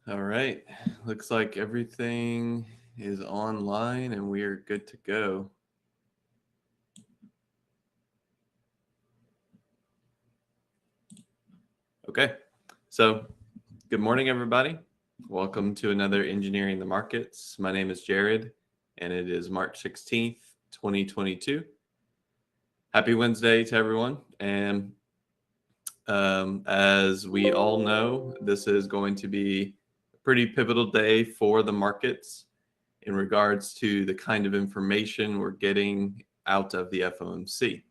All right. Looks like everything is online and we are good to go. Okay. So, good morning, everybody. Welcome to another Engineering the Markets. My name is Jared, and it is March 16th, 2022. Happy Wednesday to everyone. And as we all know, this is going to be a pretty pivotal day for the markets in regards to the kind of information we're getting out of the FOMC.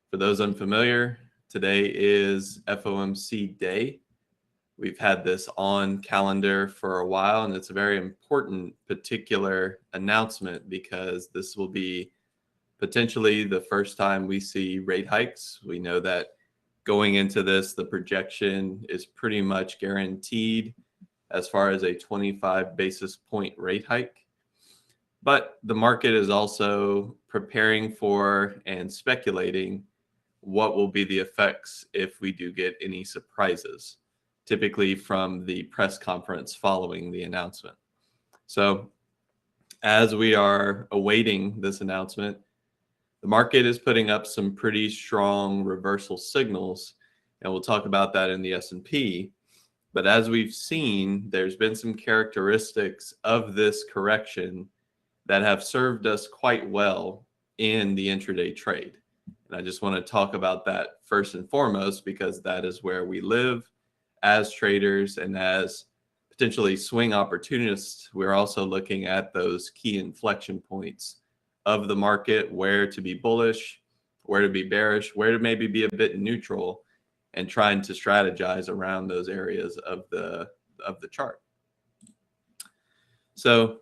For those unfamiliar, today is FOMC Day. We've had this on calendar for a while, and it's a very important particular announcement because this will be potentially the first time we see rate hikes. We know that going into this, the projection is pretty much guaranteed as far as a 25 basis point rate hike. But the market is also preparing for and speculating what will be the effects if we do get any surprises, typically from the press conference following the announcement. So, as we are awaiting this announcement, the market is putting up some pretty strong reversal signals, and we'll talk about that in the S&P. But as we've seen, there's been some characteristics of this correction that have served us quite well in the intraday trade. And I just want to talk about that first and foremost because that is where we live as traders and as potentially swing opportunists. We're also looking at those key inflection points of the market, where to be bullish, where to be bearish, where to maybe be a bit neutral, and trying to strategize around those areas of the chart. So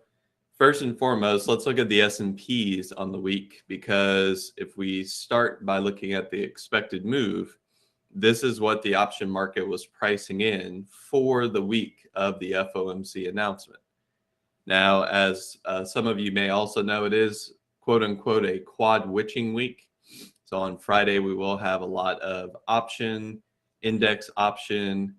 first and foremost, let's look at the S&Ps on the week, because if we start by looking at the expected move, this is what the option market was pricing in for the week of the FOMC announcement. Now, as some of you may also know, it is quote unquote a quad witching week. So on Friday, we will have a lot of option, index option,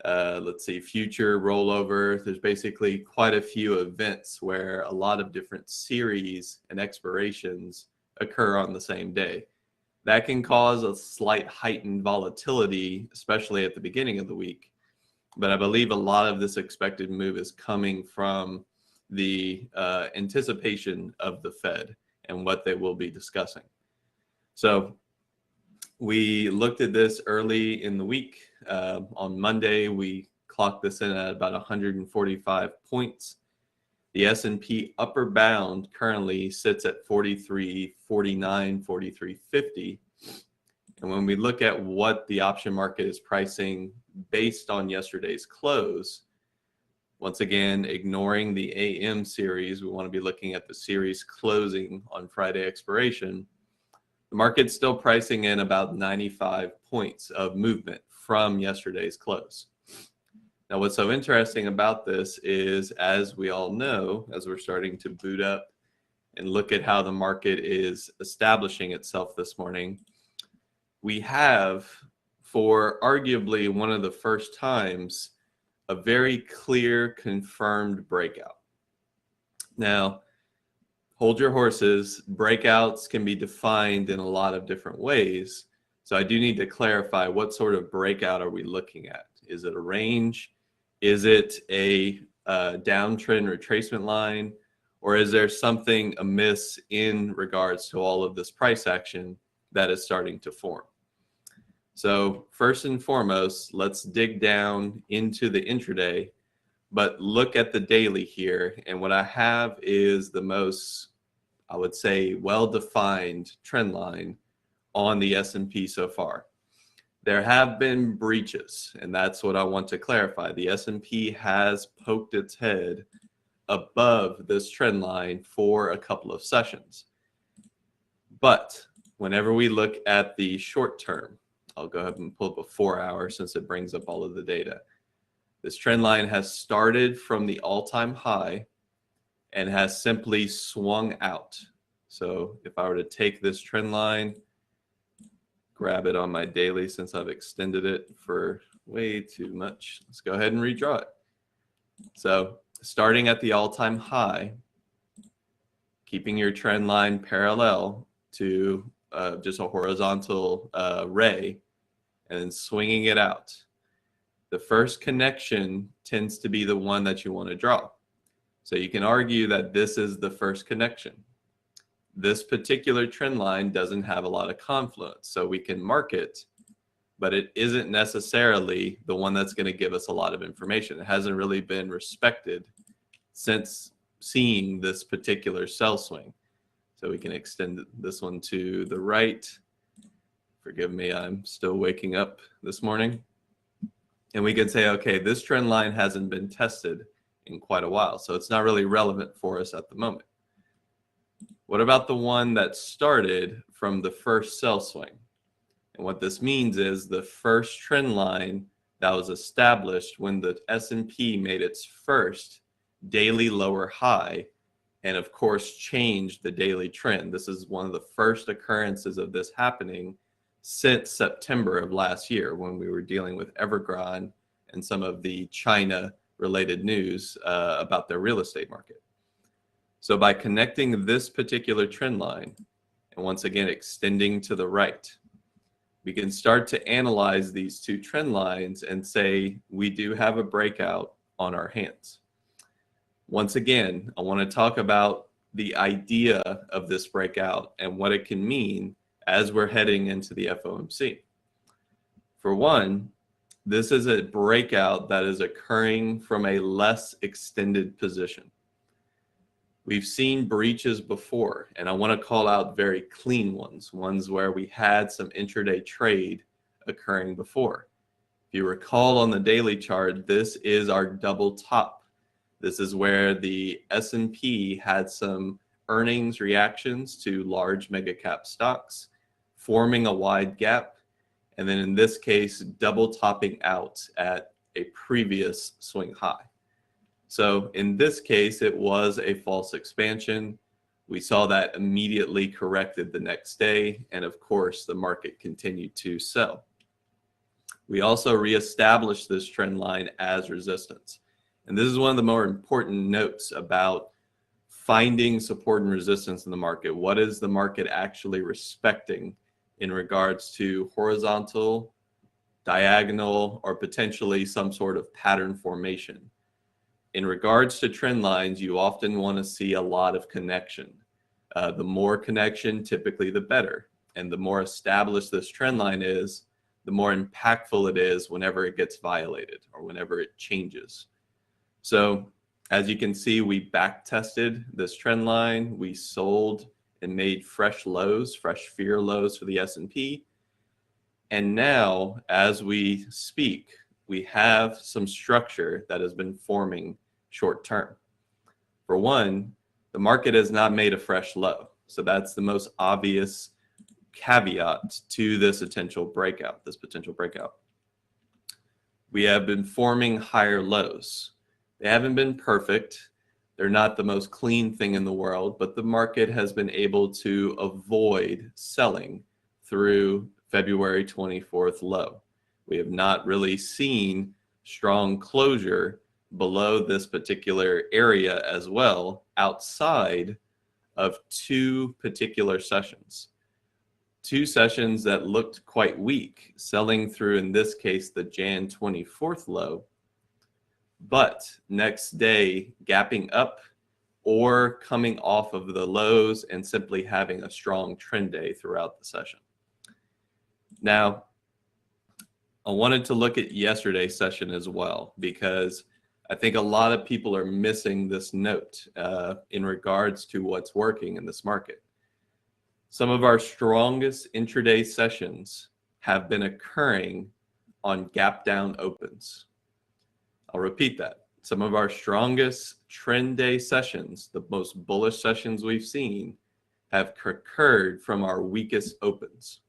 future rollover. There's basically quite a few events where a lot of different series and expirations occur on the same day. That can cause a slight heightened volatility, especially at the beginning of the week. But I believe a lot of this expected move is coming from the anticipation of the Fed and what they will be discussing. So we looked at this early in the week. On Monday, we clocked this in at about 145 points. The S&P upper bound currently sits at 43.49, 43.50. And when we look at what the option market is pricing based on yesterday's close, once again, ignoring the AM series, we want to be looking at the series closing on Friday expiration. The market's still pricing in about 95 points of movement from yesterday's close. Now, what's so interesting about this is, as we all know, as we're starting to boot up and look at how the market is establishing itself this morning, we have, for arguably one of the first times, a very clear confirmed breakout. Now, hold your horses. Breakouts can be defined in a lot of different ways. So I do need to clarify, what sort of breakout are we looking at? Is it a range? Is it a downtrend retracement line? Or is there something amiss in regards to all of this price action that is starting to form? So first and foremost, let's dig down into the intraday, but look at the daily here. And what I have is the most, I would say, well-defined trend line on the S&P so far. There have been breaches, and that's what I want to clarify. The S&P has poked its head above this trend line for a couple of sessions. But whenever we look at the short term, I'll go ahead and pull up a 4-hour since it brings up all of the data. This trend line has started from the all-time high and has simply swung out. So if I were to take this trend line, grab it on my daily, since I've extended it for way too much, let's go ahead and redraw it. So starting at the all-time high, keeping your trend line parallel to just a horizontal ray, and then swinging it out. The first connection tends to be the one that you want to draw. So you can argue that this is the first connection. This particular trend line doesn't have a lot of confluence, so we can mark it, but it isn't necessarily the one that's going to give us a lot of information. It hasn't really been respected since seeing this particular sell swing. So we can extend this one to the right. Forgive me, I'm still waking up this morning. And we can say, okay, this trend line hasn't been tested in quite a while, so it's not really relevant for us at the moment. What about the one that started from the first sell swing? And what this means is the first trend line that was established when the S&P made its first daily lower high, and of course changed the daily trend. This is one of the first occurrences of this happening since September of last year, when we were dealing with Evergrande and some of the China related news about their real estate market. So by connecting this particular trend line, and once again extending to the right, we can start to analyze these two trend lines and say we do have a breakout on our hands. Once again, I want to talk about the idea of this breakout and what it can mean as we're heading into the FOMC. For one, this is a breakout that is occurring from a less extended position. We've seen breaches before, and I want to call out very clean ones where we had some intraday trade occurring before. If you recall on the daily chart, this is our double top. This is where the S&P had some earnings reactions to large mega cap stocks, forming a wide gap, and then in this case, double topping out at a previous swing high. So in this case, it was a false expansion. We saw that immediately corrected the next day, and of course, the market continued to sell. We also reestablished this trend line as resistance. And this is one of the more important notes about finding support and resistance in the market. What is the market actually respecting in regards to horizontal, diagonal, or potentially some sort of pattern formation? In regards to trend lines, you often want to see a lot of connection. The more connection, typically the better. And the more established this trend line is, the more impactful it is whenever it gets violated or whenever it changes. So as you can see, we back tested this trend line. We sold and made fresh lows, fresh fear lows for the S&P. And now, as we speak, we have some structure that has been forming short term. For one, the market has not made a fresh low. So that's the most obvious caveat to this potential breakout. We have been forming higher lows. They haven't been perfect. They're not the most clean thing in the world, but the market has been able to avoid selling through February 24th low. We have not really seen strong closure below this particular area as well, outside of two particular sessions. Two sessions that looked quite weak, selling through, in this case, the Jan 24th low, but next day gapping up or coming off of the lows and simply having a strong trend day throughout the session. Now, I wanted to look at yesterday's session as well, because I think a lot of people are missing this note in regards to what's working in this market. Some of our strongest intraday sessions have been occurring on gap down opens. I'll repeat that. Some of our strongest trend day sessions, the most bullish sessions we've seen, have occurred from our weakest opens.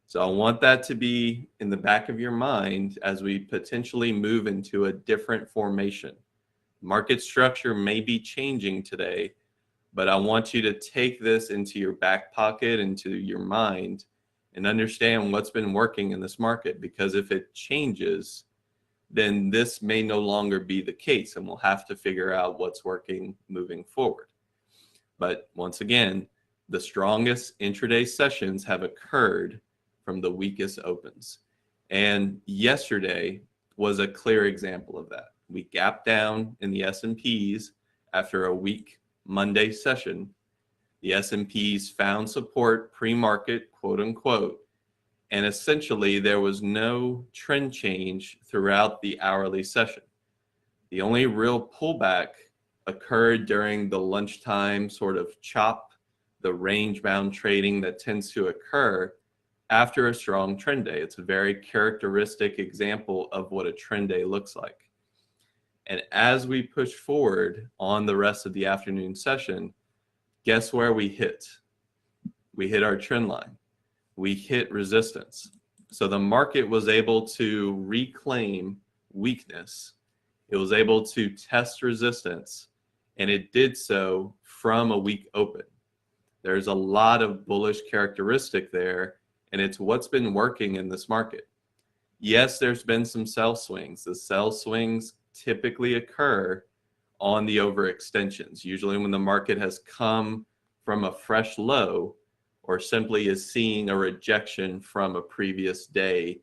So I want that to be in the back of your mind as we potentially move into a different formation. Market structure may be changing today, but I want you to take this into your back pocket, into your mind, and understand what's been working in this market, because if it changes, then this may no longer be the case, and we'll have to figure out what's working moving forward. But once again, the strongest intraday sessions have occurred from the weakest opens. And yesterday was a clear example of that. We gapped down in the S&Ps after a weak Monday session. The S&Ps found support pre-market, quote unquote, and essentially there was no trend change throughout the hourly session. The only real pullback occurred during the lunchtime sort of chop, the range-bound trading that tends to occur after a strong trend day. It's a very characteristic example of what a trend day looks like. And as we push forward on the rest of the afternoon session, guess where we hit? We hit our trend line. We hit resistance. So the market was able to reclaim weakness. It was able to test resistance, and it did so from a weak open. There's a lot of bullish characteristic there, and it's what's been working in this market. Yes, there's been some sell swings. The sell swings typically occur on the overextensions, usually when the market has come from a fresh low or simply is seeing a rejection from a previous day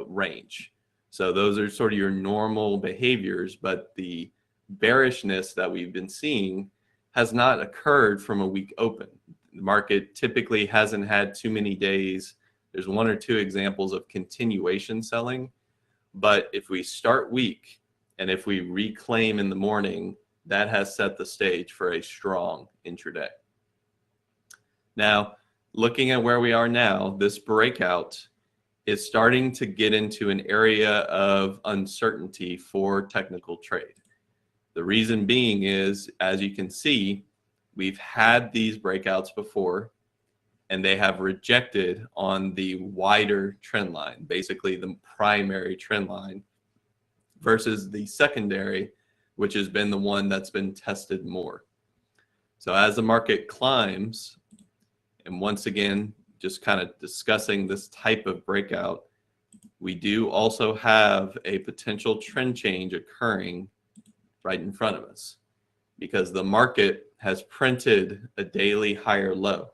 range. So those are sort of your normal behaviors, but the bearishness that we've been seeing has not occurred from a weak open. The market typically hasn't had too many days. There's one or two examples of continuation selling, but if we start weak and if we reclaim in the morning, that has set the stage for a strong intraday. Now, looking at where we are now, this breakout is starting to get into an area of uncertainty for technical trade. The reason being is, as you can see, we've had these breakouts before, and they have rejected on the wider trend line, basically the primary trend line, versus the secondary, which has been the one that's been tested more. So as the market climbs, and once again, just kind of discussing this type of breakout, we do also have a potential trend change occurring right in front of us, because the market has printed a daily higher low.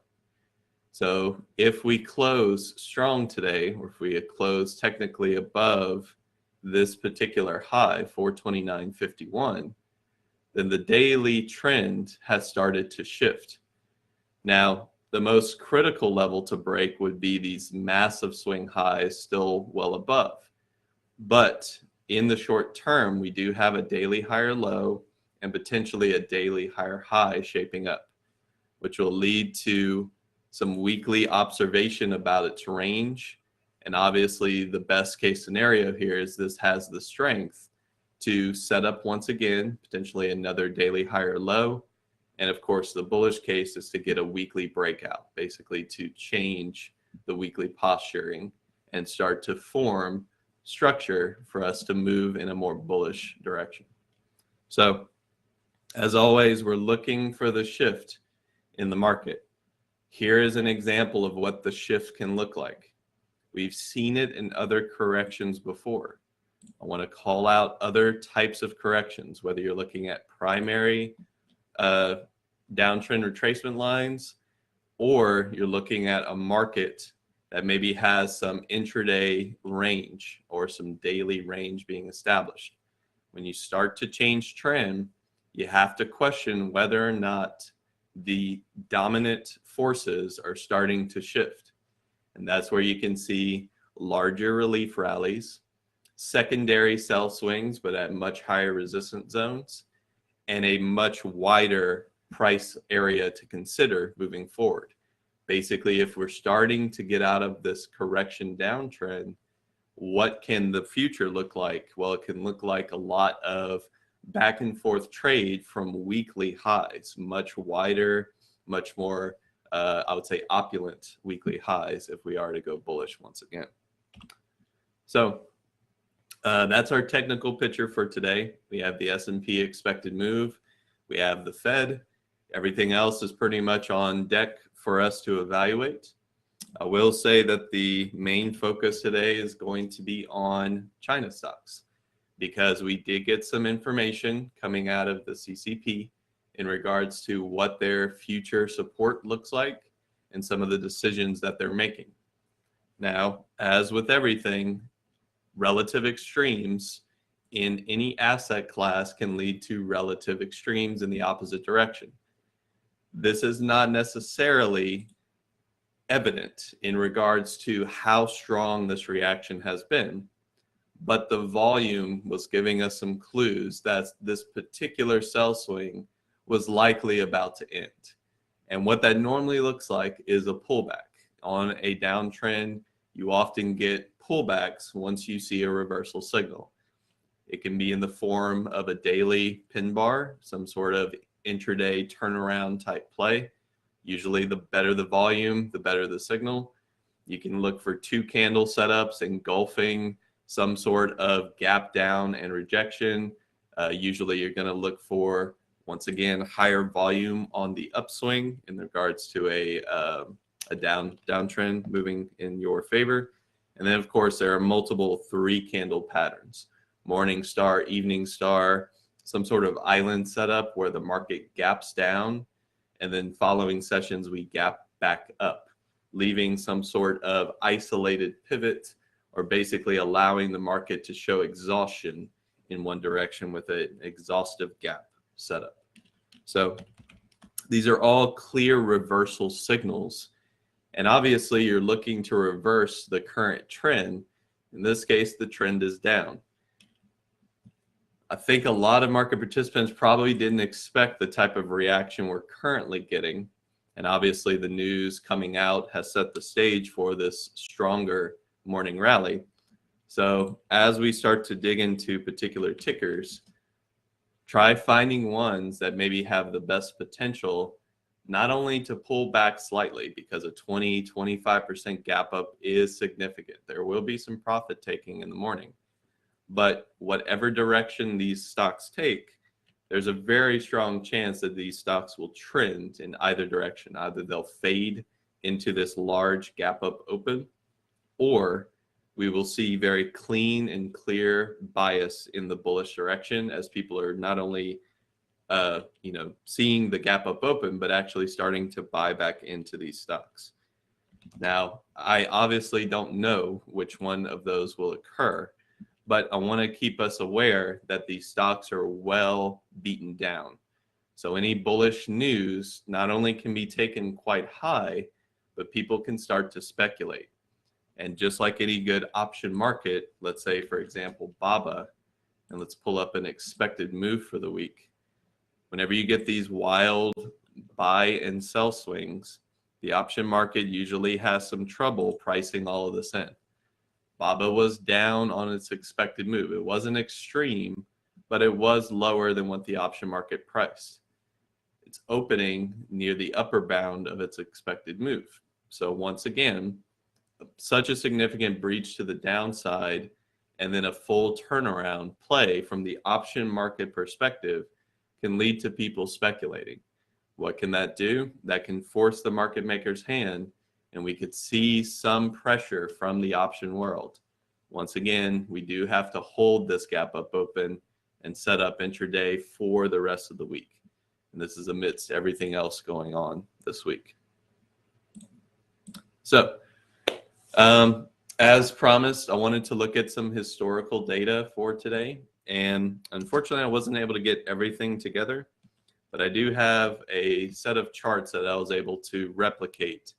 So if we close strong today, or if we close technically above this particular high, 429.51, then the daily trend has started to shift. Now, the most critical level to break would be these massive swing highs still well above. But in the short term, we do have a daily higher low and potentially a daily higher high shaping up, which will lead to some weekly observation about its range. And obviously the best case scenario here is this has the strength to set up once again, potentially another daily higher low. And of course, the bullish case is to get a weekly breakout, basically to change the weekly posturing and start to form structure for us to move in a more bullish direction. So as always, we're looking for the shift in the market. Here is an example of what the shift can look like. We've seen it in other corrections before. I want to call out other types of corrections, whether you're looking at primary downtrend retracement lines, or you're looking at a market that maybe has some intraday range or some daily range being established. When you start to change trend, you have to question whether or not the dominant forces are starting to shift. And that's where you can see larger relief rallies, secondary sell swings, but at much higher resistance zones, and a much wider price area to consider moving forward. Basically, if we're starting to get out of this correction downtrend, what can the future look like? Well, it can look like a lot of back and forth trade from weekly highs, much wider, much more, I would say, opulent weekly highs if we are to go bullish once again. So that's our technical picture for today. We have the S&P expected move. We have the Fed. Everything else is pretty much on deck for us to evaluate. I will say that the main focus today is going to be on China stocks because we did get some information coming out of the CCP in regards to what their future support looks like and some of the decisions that they're making. Now, as with everything, relative extremes in any asset class can lead to relative extremes in the opposite direction. This is not necessarily evident in regards to how strong this reaction has been, but the volume was giving us some clues that this particular sell swing was likely about to end. And what that normally looks like is a pullback. On a downtrend, you often get pullbacks once you see a reversal signal. It can be in the form of a daily pin bar, some sort of intraday turnaround type play. Usually the better the volume, the better the signal. You can look for 2 candle setups engulfing some sort of gap down and rejection. Usually you're going to look for, once again, higher volume on the upswing in regards to a downtrend moving in your favor. And then, of course, there are multiple 3 candle patterns: morning star, evening star, some sort of island setup where the market gaps down, and then following sessions we gap back up, leaving some sort of isolated pivot, or basically allowing the market to show exhaustion in one direction with an exhaustive gap setup. So these are all clear reversal signals. And obviously you're looking to reverse the current trend. In this case, the trend is down. I think a lot of market participants probably didn't expect the type of reaction we're currently getting. And obviously the news coming out has set the stage for this stronger morning rally. So as we start to dig into particular tickers, try finding ones that maybe have the best potential, not only to pull back slightly, because a 20-25% gap up is significant. There will be some profit taking in the morning, but whatever direction these stocks take, there's a very strong chance that these stocks will trend in either direction. Either they'll fade into this large gap up open, or we will see very clean and clear bias in the bullish direction as people are not only seeing the gap up open, but actually starting to buy back into these stocks. Now, I obviously don't know which one of those will occur, but I want to keep us aware that these stocks are well beaten down. So any bullish news not only can be taken quite high, but people can start to speculate. And just like any good option market, let's say, for example, BABA, and let's pull up an expected move for the week. Whenever you get these wild buy and sell swings, the option market usually has some trouble pricing all of this in. BABA was down on its expected move. It wasn't extreme, but it was lower than what the option market priced. It's opening near the upper bound of its expected move. So once again, such a significant breach to the downside and then a full turnaround play from the option market perspective can lead to people speculating. What can that do? That can force the market maker's hand, and we could see some pressure from the option world. Once again, we do have to hold this gap up open and set up intraday for the rest of the week. And this is amidst everything else going on this week. So, as promised, I wanted to look at some historical data for today. And unfortunately, I wasn't able to get everything together, but I do have a set of charts that I was able to replicate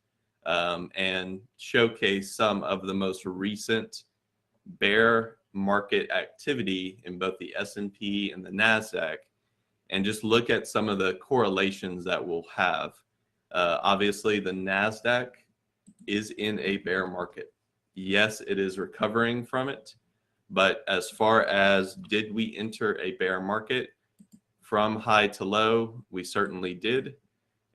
and showcase some of the most recent bear market activity in both the S&P and the NASDAQ, and just look at some of the correlations that we'll have. Obviously, the NASDAQ is in a bear market. Yes, it is recovering from it, but as far as did we enter a bear market from high to low, we certainly did.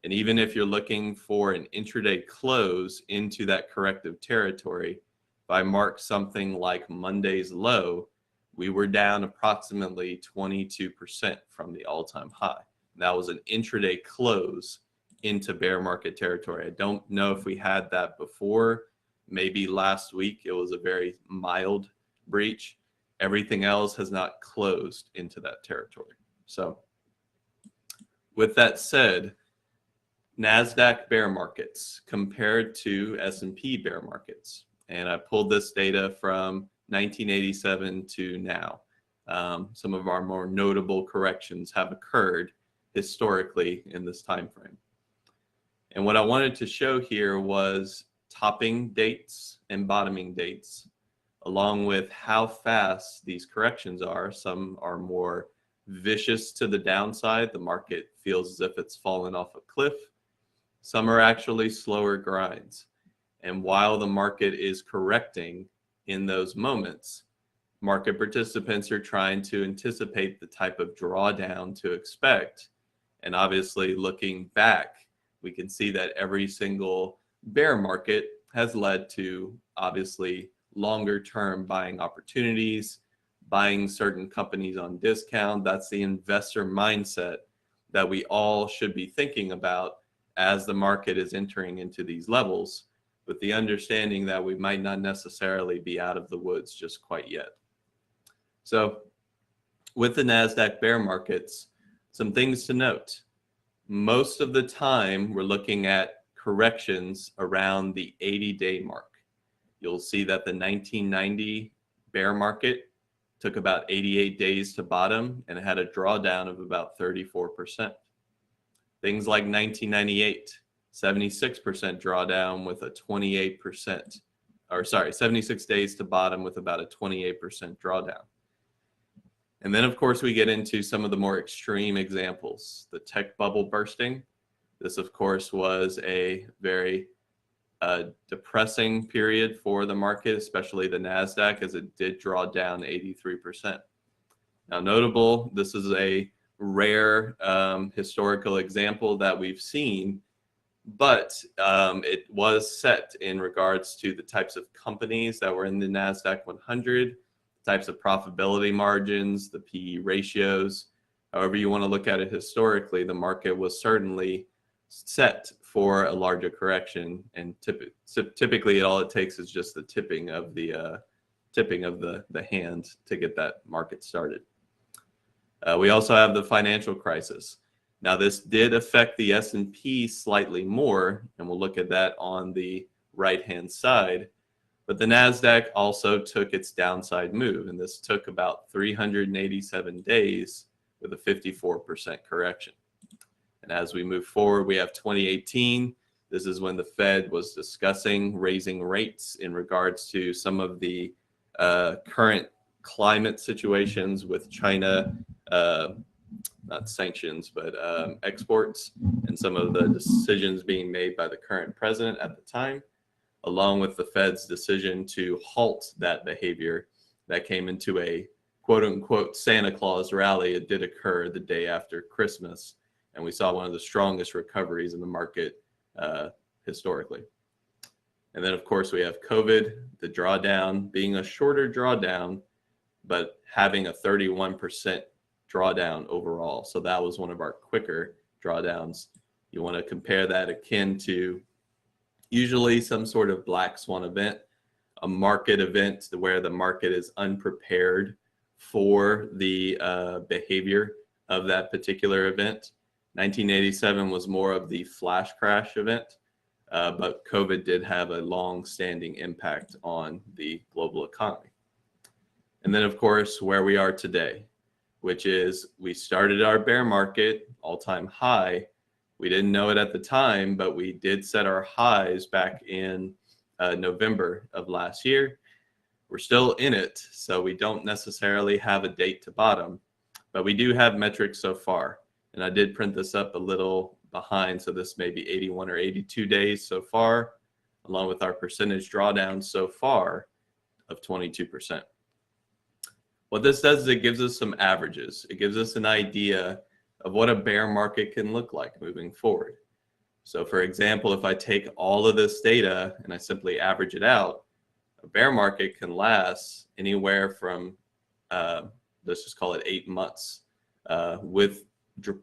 And even if you're looking for an intraday close into that corrective territory, if I mark something like Monday's low, we were down approximately 22% from the all-time high. That was an intraday close into bear market territory. I don't know if we had that before. Maybe last week it was a very mild breach. Everything else has not closed into that territory. So with that said, NASDAQ bear markets compared to S&P bear markets. And I pulled this data from 1987 to now. Some of our more notable corrections have occurred historically in this time frame. And what I wanted to show here was topping dates and bottoming dates, along with how fast these corrections are. Some are more vicious to the downside. The market feels as if it's fallen off a cliff. Some are actually slower grinds. And while the market is correcting in those moments, market participants are trying to anticipate the type of drawdown to expect. And obviously, looking back, we can see that every single bear market has led to obviously longer term buying opportunities, buying certain companies on discount. That's the investor mindset that we all should be thinking about as the market is entering into these levels, with the understanding that we might not necessarily be out of the woods just quite yet. So with the NASDAQ bear markets, some things to note. Most of the time, we're looking at corrections around the 80-day mark. You'll see that the 1990 bear market took about 88 days to bottom and had a drawdown of about 34%. Things like 1998, 76% drawdown with a 28%, 76 days to bottom with about a 28% drawdown. And then, of course, we get into some of the more extreme examples. The tech bubble bursting. This, of course, was a very depressing period for the market, especially the NASDAQ, as it did draw down 83%. Now, notable, this is a rare historical example that we've seen, but it was set in regards to the types of companies that were in the NASDAQ 100, types of profitability margins, the PE ratios. However you want to look at it historically, the market was certainly set for a larger correction, and typically all it takes is just the tipping of the hand to get that market started. We also have the financial crisis. Now, this did affect the S&P slightly more, and we'll look at that on the right-hand side. But the NASDAQ also took its downside move, and this took about 387 days with a 54% correction. And as we move forward, we have 2018. This is when the Fed was discussing raising rates in regards to some of the current climate situations with China, not sanctions, but exports, and some of the decisions being made by the current president at the time, along with the Fed's decision to halt that behavior that came into a quote unquote Santa Claus rally. It did occur the day after Christmas, and we saw one of the strongest recoveries in the market historically. And then, of course, we have COVID, the drawdown being a shorter drawdown, but having a 31% drawdown overall. So that was one of our quicker drawdowns. You want to compare that akin to usually some sort of black swan event, a market event where the market is unprepared for the behavior of that particular event. 1987 was more of the flash crash event, but COVID did have a long-standing impact on the global economy. And then, of course, where we are today, which is we started our bear market all-time high. We didn't know it at the time, but we did set our highs back in November of last year. We're still in it, so we don't necessarily have a date to bottom, but we do have metrics so far. And I did print this up a little behind, so this may be 81 or 82 days so far, along with our percentage drawdown so far of 22%. What this does is it gives us some averages. It gives us an idea of what a bear market can look like moving forward. So for example, if I take all of this data and I simply average it out, a bear market can last anywhere from, let's just call it 8 months, with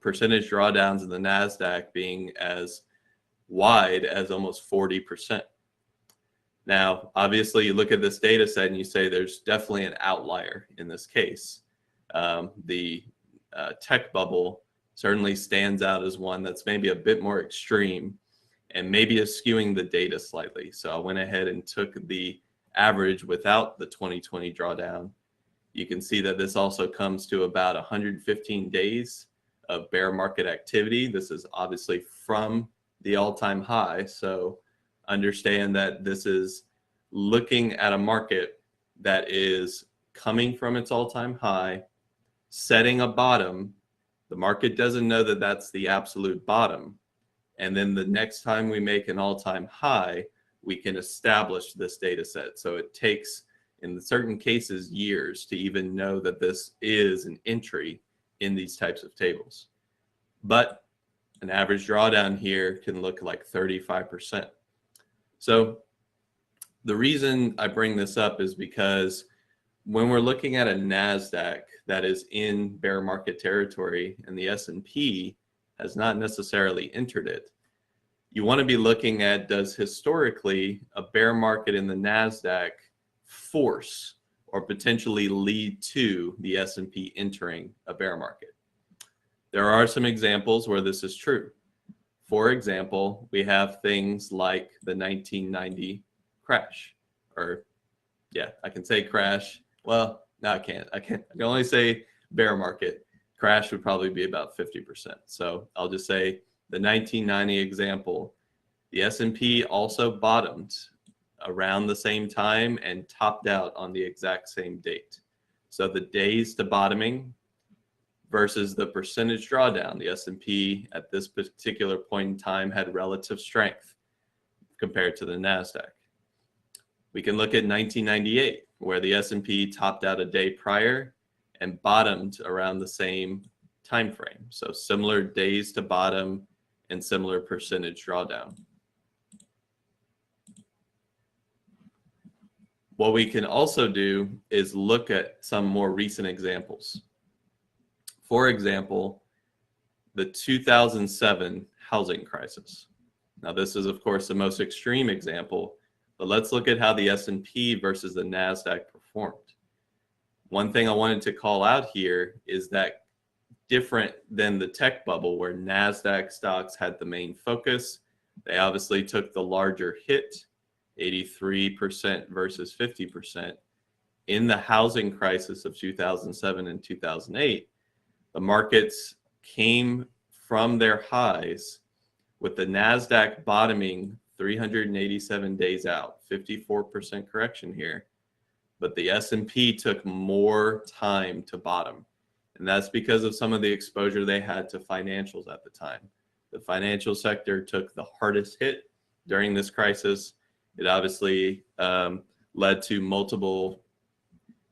percentage drawdowns in the NASDAQ being as wide as almost 40%. Now, obviously, you look at this data set and you say there's definitely an outlier in this case. The tech bubble certainly stands out as one that's maybe a bit more extreme and maybe is skewing the data slightly. So I went ahead and took the average without the 2020 drawdown. You can see that this also comes to about 115 days of bear market activity. This is obviously from the all-time high. So understand that this is looking at a market that is coming from its all-time high, setting a bottom. The market doesn't know that that's the absolute bottom. And then the next time we make an all-time high, we can establish this data set. So it takes, in certain cases, years to even know that this is an entry in these types of tables. But an average drawdown here can look like 35%. So the reason I bring this up is because when we're looking at a NASDAQ that is in bear market territory and the S&P has not necessarily entered it, you want to be looking at, does historically a bear market in the NASDAQ force or potentially lead to the S&P entering a bear market? There are some examples where this is true. For example, we have things like the 1990 crash, or yeah, I can say crash. Well, no, I can't. I can only say bear market. Crash would probably be about 50%. So I'll just say the 1990 example. The S&P also bottomed around the same time and topped out on the exact same date. So the days to bottoming versus the percentage drawdown, the S&P at this particular point in time had relative strength compared to the NASDAQ. We can look at 1998, where the S&P topped out a day prior and bottomed around the same time frame. So similar days to bottom and similar percentage drawdown. What we can also do is look at some more recent examples. For example, the 2007 housing crisis. Now, this is, of course, the most extreme example, but let's look at how the S&P versus the NASDAQ performed. One thing I wanted to call out here is that different than the tech bubble where NASDAQ stocks had the main focus, they obviously took the larger hit, 83% versus 50%. In the housing crisis of 2007 and 2008, the markets came from their highs with the NASDAQ bottoming 387 days out, 54% correction here. But the S&P took more time to bottom. And that's because of some of the exposure they had to financials at the time. The financial sector took the hardest hit during this crisis. It obviously led to multiple,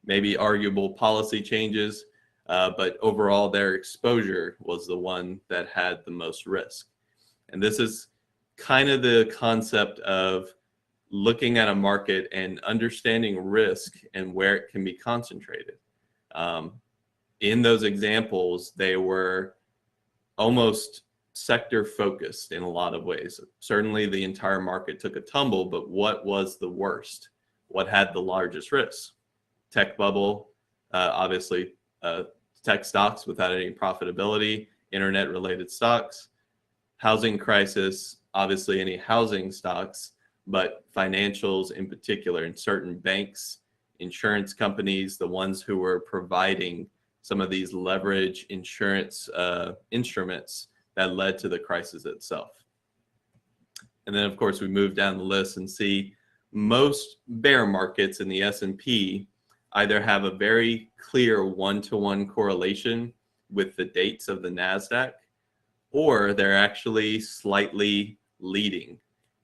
maybe arguable policy changes, but overall their exposure was the one that had the most risk. And this is kind of the concept of looking at a market and understanding risk and where it can be concentrated. In those examples, they were almost sector focused in a lot of ways. Certainly the entire market took a tumble, but what was the worst? What had the largest risks? Tech bubble, obviously tech stocks without any profitability, internet related stocks. Housing crisis, obviously any housing stocks, but financials in particular, and certain banks, insurance companies, the ones who were providing some of these leverage insurance instruments that led to the crisis itself. And then, of course, we move down the list and see most bear markets in the S&P either have a very clear one-to-one correlation with the dates of the NASDAQ, or they're actually slightly leading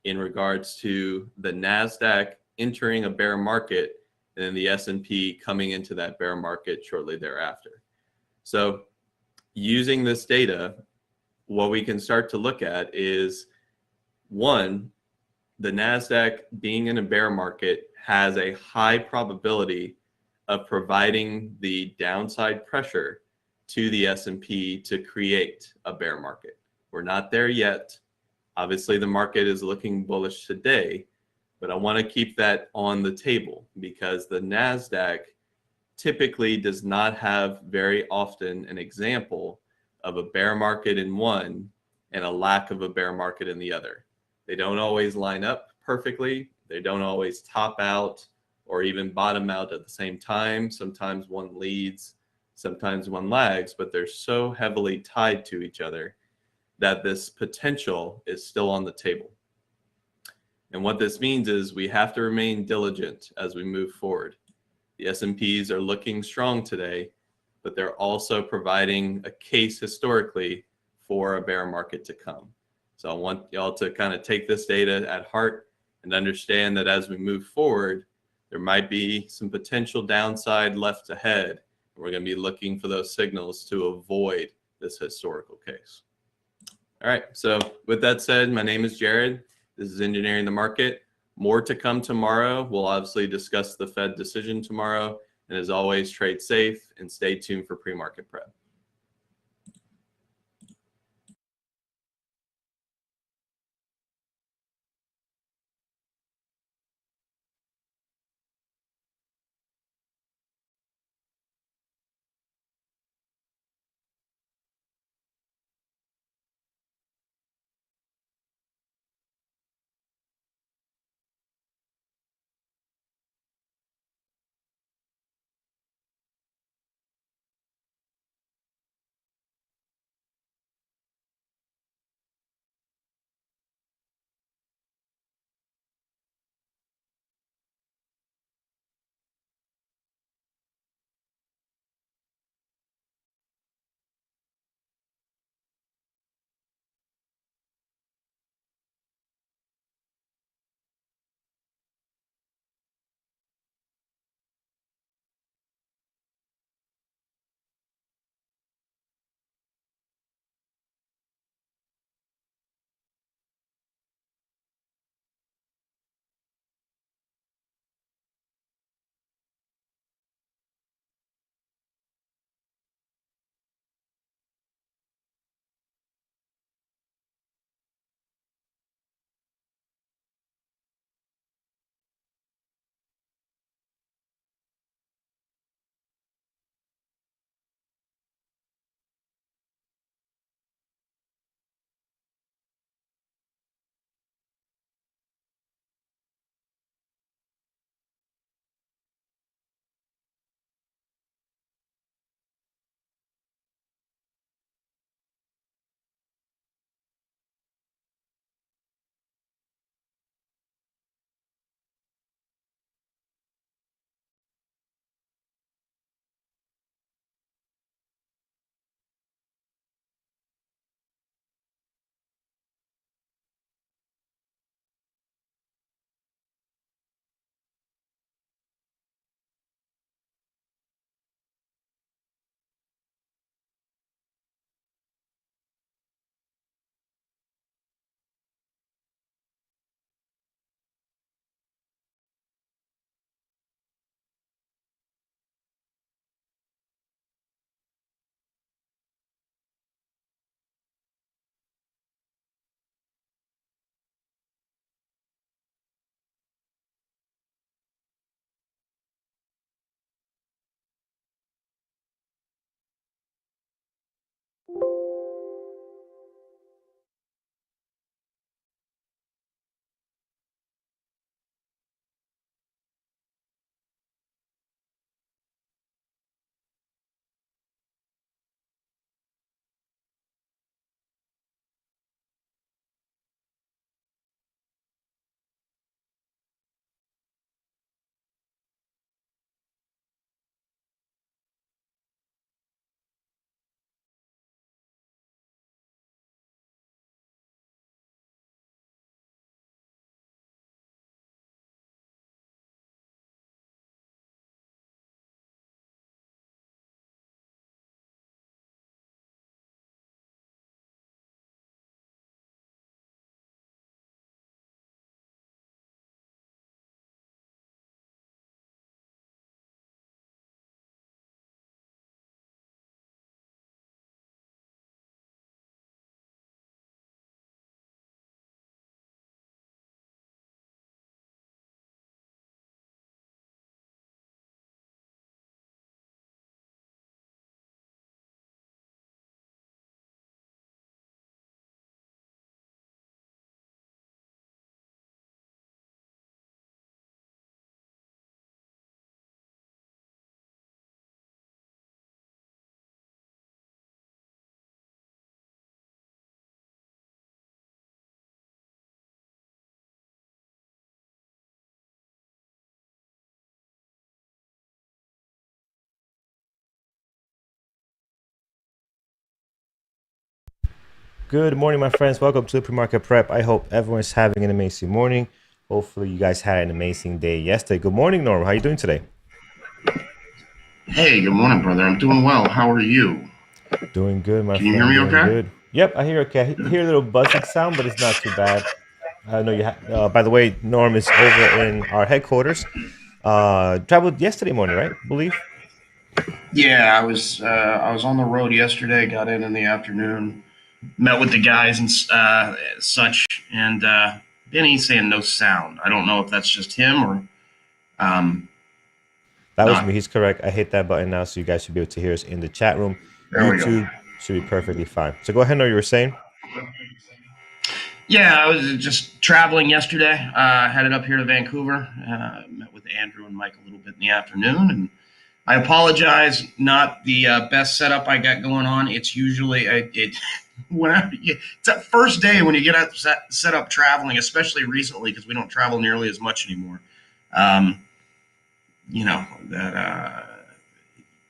in regards to the NASDAQ entering a bear market and then the S&P coming into that bear market shortly thereafter. So using this data, what we can start to look at is, one, the NASDAQ being in a bear market has a high probability of providing the downside pressure to the S&P to create a bear market. We're not there yet. Obviously, the market is looking bullish today, but I want to keep that on the table because the NASDAQ typically does not have very often an example of a bear market in one and a lack of a bear market in the other. They don't always line up perfectly. They don't always top out or even bottom out at the same time. Sometimes one leads, sometimes one lags, but they're so heavily tied to each other that this potential is still on the table. And what this means is we have to remain diligent as we move forward. The S&Ps are looking strong today, but they're also providing a case historically for a bear market to come. So I want y'all to kind of take this data at heart and understand that as we move forward, there might be some potential downside left ahead. We're going to be looking for those signals to avoid this historical case. All right, so with that said, my name is Jared. This is Engineering the Market. More to come tomorrow. We'll obviously discuss the Fed decision tomorrow. And as always, trade safe and stay tuned for pre-market prep. Good morning, my friends. Welcome to the Pre-Market Prep. I hope everyone's having an amazing morning. Hopefully, you guys had an amazing day yesterday. Good morning, Norm. How are you doing today? Hey, good morning, brother. I'm doing well. How are you? Doing good, my Can you hear friend. me Doing okay? good. Yep, I hear okay. I hear a little buzzing sound, but it's not too bad. I know you. By the way, Norm is over in our headquarters. Traveled yesterday morning, right? Believe. Yeah, I was on the road yesterday. Got in the afternoon. Met with the guys and such. And Benny's saying no sound. I don't know if that's just him or um, That was me. not. He's correct. I hit that button now, so you guys should be able to hear us in the chat room. There we go. YouTube should be perfectly fine. So go ahead, Norm. You were saying. Yeah, I was just traveling yesterday. Headed up here to Vancouver. Met with Andrew and Mike a little bit in the afternoon, and I apologize. Not the best setup I got going on. It's usually it whenever it's that first day when you get out set up traveling, especially recently because we don't travel nearly as much anymore. Um, you know that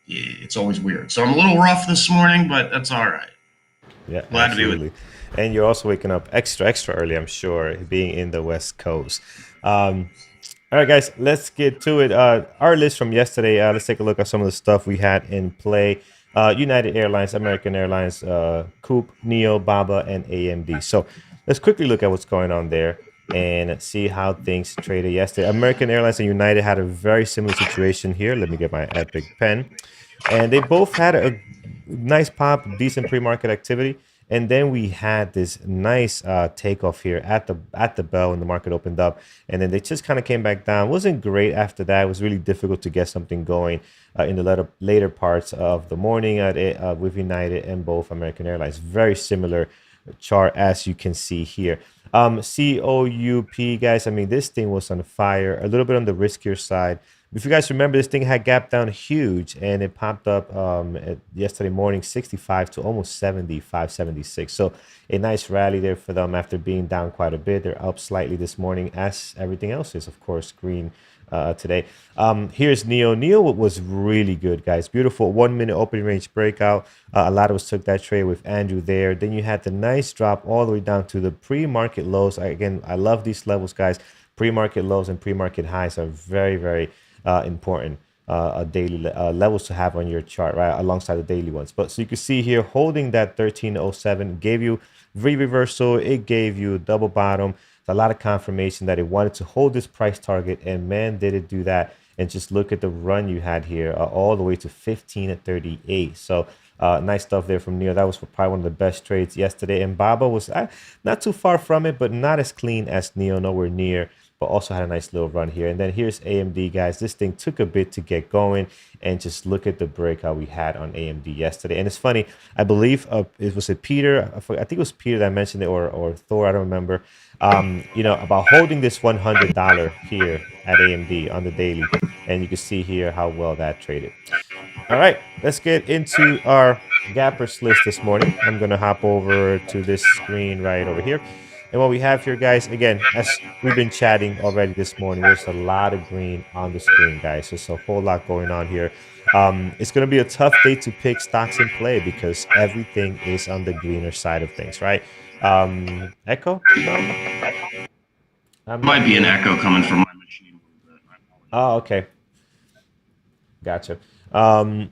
it's always weird. So I'm a little rough this morning, but that's all right. Yeah, Glad to be with absolutely. And you're also waking up extra early, I'm sure, being in the West Coast. Um, all right, guys, let's get to it. Our list from yesterday, let's take a look at some of the stuff we had in play. United Airlines, American Airlines, Coop, Neo, Baba, and AMD. So let's quickly look at what's going on there and see how things traded yesterday. American Airlines and United had a very similar situation here. Let me get my Epic pen. And they both had a nice pop, decent pre-market activity. And then we had this nice takeoff here at the bell when the market opened up, and then they just kind of came back down. Wasn't great after that. It was really difficult to get something going in the later parts of the morning with United and both American Airlines. Very similar chart as you can see here. COUP, guys. I mean, this thing was on fire. A little bit on the riskier side. If you guys remember, this thing had gapped down huge and it popped up yesterday morning 65 to almost 75, 76. So a nice rally there for them after being down quite a bit. They're up slightly this morning, as everything else is, of course, green today. Here's Neo. Neo was really good, guys. Beautiful 1 minute opening range breakout. A lot of us took that trade with Andrew there. Then you had the nice drop all the way down to the pre-market lows. Again, I love these levels, guys. Pre-market lows and pre-market highs are very important daily levels to have on your chart, right, alongside the daily ones. But so you can see here, holding that 1307 gave you reversal. It gave you double bottom. A lot of confirmation that it wanted to hold this price target, and man, did it do that. And just look at the run you had here, all the way to 15 at 38. So nice stuff there from Neo. That was probably one of the best trades yesterday. And Baba was not too far from it, but not as clean as Neo, nowhere near, but also had a nice little run here. And then here's AMD, guys. This thing took a bit to get going, and just look at the breakout we had on AMD yesterday. And it's funny, I believe it was Peter. I think it was Peter that mentioned it, or Thor. I don't remember. About holding this $100 here at AMD on the daily, and you can see here how well that traded. All right, let's get into our gappers list this morning. I'm gonna hop over to this screen right over here. And what we have here, guys, again, as we've been chatting already this morning, there's a lot of green on the screen, guys. There's a whole lot going on here. It's going to be a tough day to pick stocks in play because everything is on the greener side of things, right? Echo? No, I'm not Might be an hearing. echo coming from my machine a little bit. I Oh, okay. Gotcha. Um,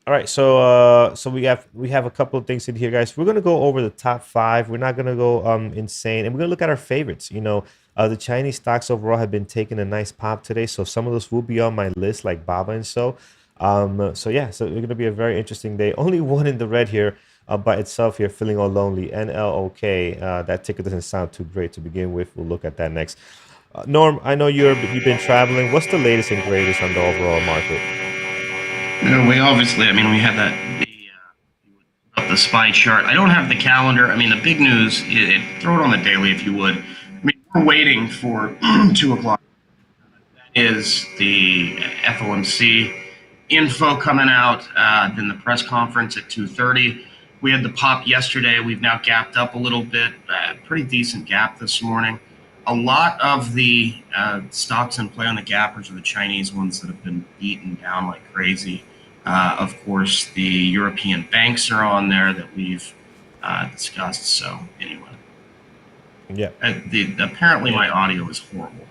all right, so we have a couple of things in here, guys. We're gonna go over the top five. We're not gonna go insane, and we're gonna look at our favorites. The Chinese stocks overall have been taking a nice pop today, so some of those will be on my list, like Baba and so. So yeah, so it's gonna be a very interesting day. Only one in the red here by itself here, feeling all lonely. NLOK. That ticker doesn't sound too great to begin with. We'll look at that next. Norm, I know you've been traveling. What's the latest and greatest on the overall market? We obviously, I mean, we had the spy chart. I don't have the calendar. I mean, the big news, throw it on the daily if you would. I mean, we're waiting for 2 o'clock. Is the FOMC info coming out? Then the press conference at 2:30. We had the pop yesterday. We've now gapped up a little bit. Pretty decent gap this morning. A lot of the stocks in play on the gappers are the Chinese ones that have been beaten down like crazy. Of course, the European banks are on there that we've discussed. So anyway, Yeah. apparently my audio is horrible.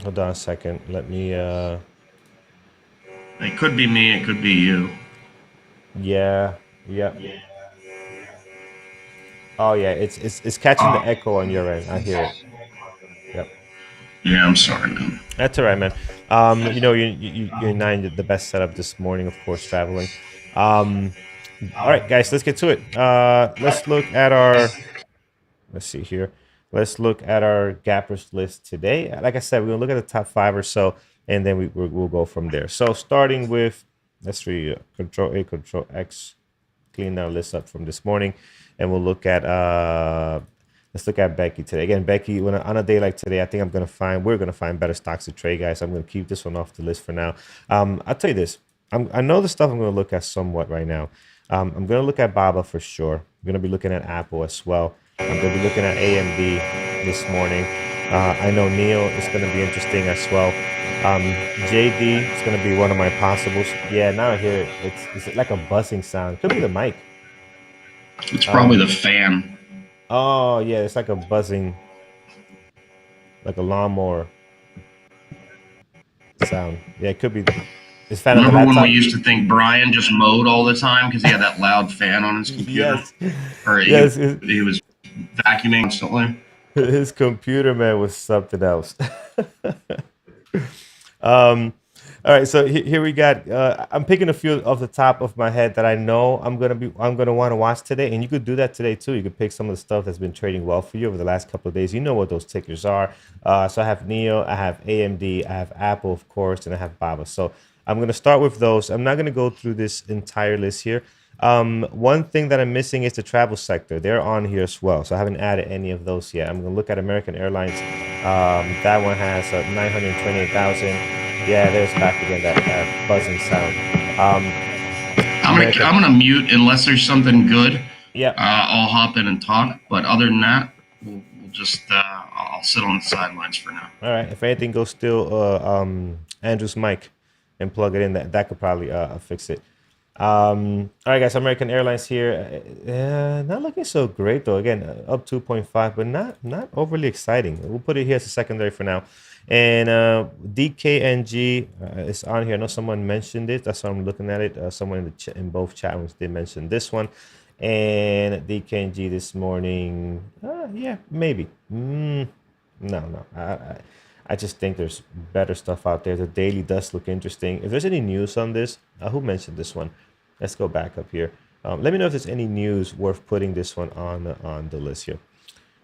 Hold on a second. Let me. It could be me. It could be you. Yeah. Yeah. Oh yeah. It's catching the echo on your end. I hear it. Yep. Yeah, I'm sorry, man. That's all right, man. You're nine the best setup this morning, of course, traveling. All right, guys, let's get to it. Let's look at our. Let's see here. Let's look at our gappers list today. Like I said, we're gonna look at the top 5 or so, and then we'll go from there. So starting with, let's see, Control A, Control X, clean our list up from this morning, and we'll look at let's look at Becky today. Again, Becky, on a day like today, I think we're gonna find better stocks to trade, guys. I'm gonna keep this one off the list for now. I'll tell you this. I know the stuff I'm gonna look at somewhat right now. I'm gonna look at Baba for sure. I'm gonna be looking at Apple as well. I'm going to be looking at AMD this morning. I know Neil is going to be interesting as well. JD is going to be one of my possibles. Yeah, now I hear it. It's like a buzzing sound. Could be the mic. It's probably the fan. Oh, yeah, it's like a buzzing, like a lawnmower sound. Yeah, it could be. It's fan on the Remember when laptop. we used to think Brian just mowed all the time because he had that loud fan on his computer? Yes. Or Yes. he was vacuuming constantly. His computer, man, was something else. All right, so here we got. I'm picking a few off the top of my head that I know I'm gonna want to watch today, and you could do that today too. You could pick some of the stuff that's been trading well for you over the last couple of days. You know what those tickers are. So I have Neo, I have AMD, I have Apple, of course, and I have Baba. So I'm gonna start with those. I'm not gonna go through this entire list here. One thing that I'm missing is the travel sector. They're on here as well, so I haven't added any of those yet. I'm gonna look at American Airlines. That one has 928,000. Yeah, there's back again that buzzing sound. I'm gonna mute unless there's something good. Yeah. I'll hop in and talk. But other than that, we'll just I'll sit on the sidelines for now. All right. If anything goes still, Andrew's mic and plug it in. That could probably fix it. All right, guys. American Airlines here. Not looking so great though. Again, up 2.5, but not overly exciting. We'll put it here as a secondary for now. And DKNG is on here. I know someone mentioned it. That's why I'm looking at it. Someone in both chat rooms did mention this one. And DKNG this morning. Yeah, maybe. No. I just think there's better stuff out there. The daily does look interesting. If there's any news on this, who mentioned this one? Let's go back up here. Let me know if there's any news worth putting this one on the list here.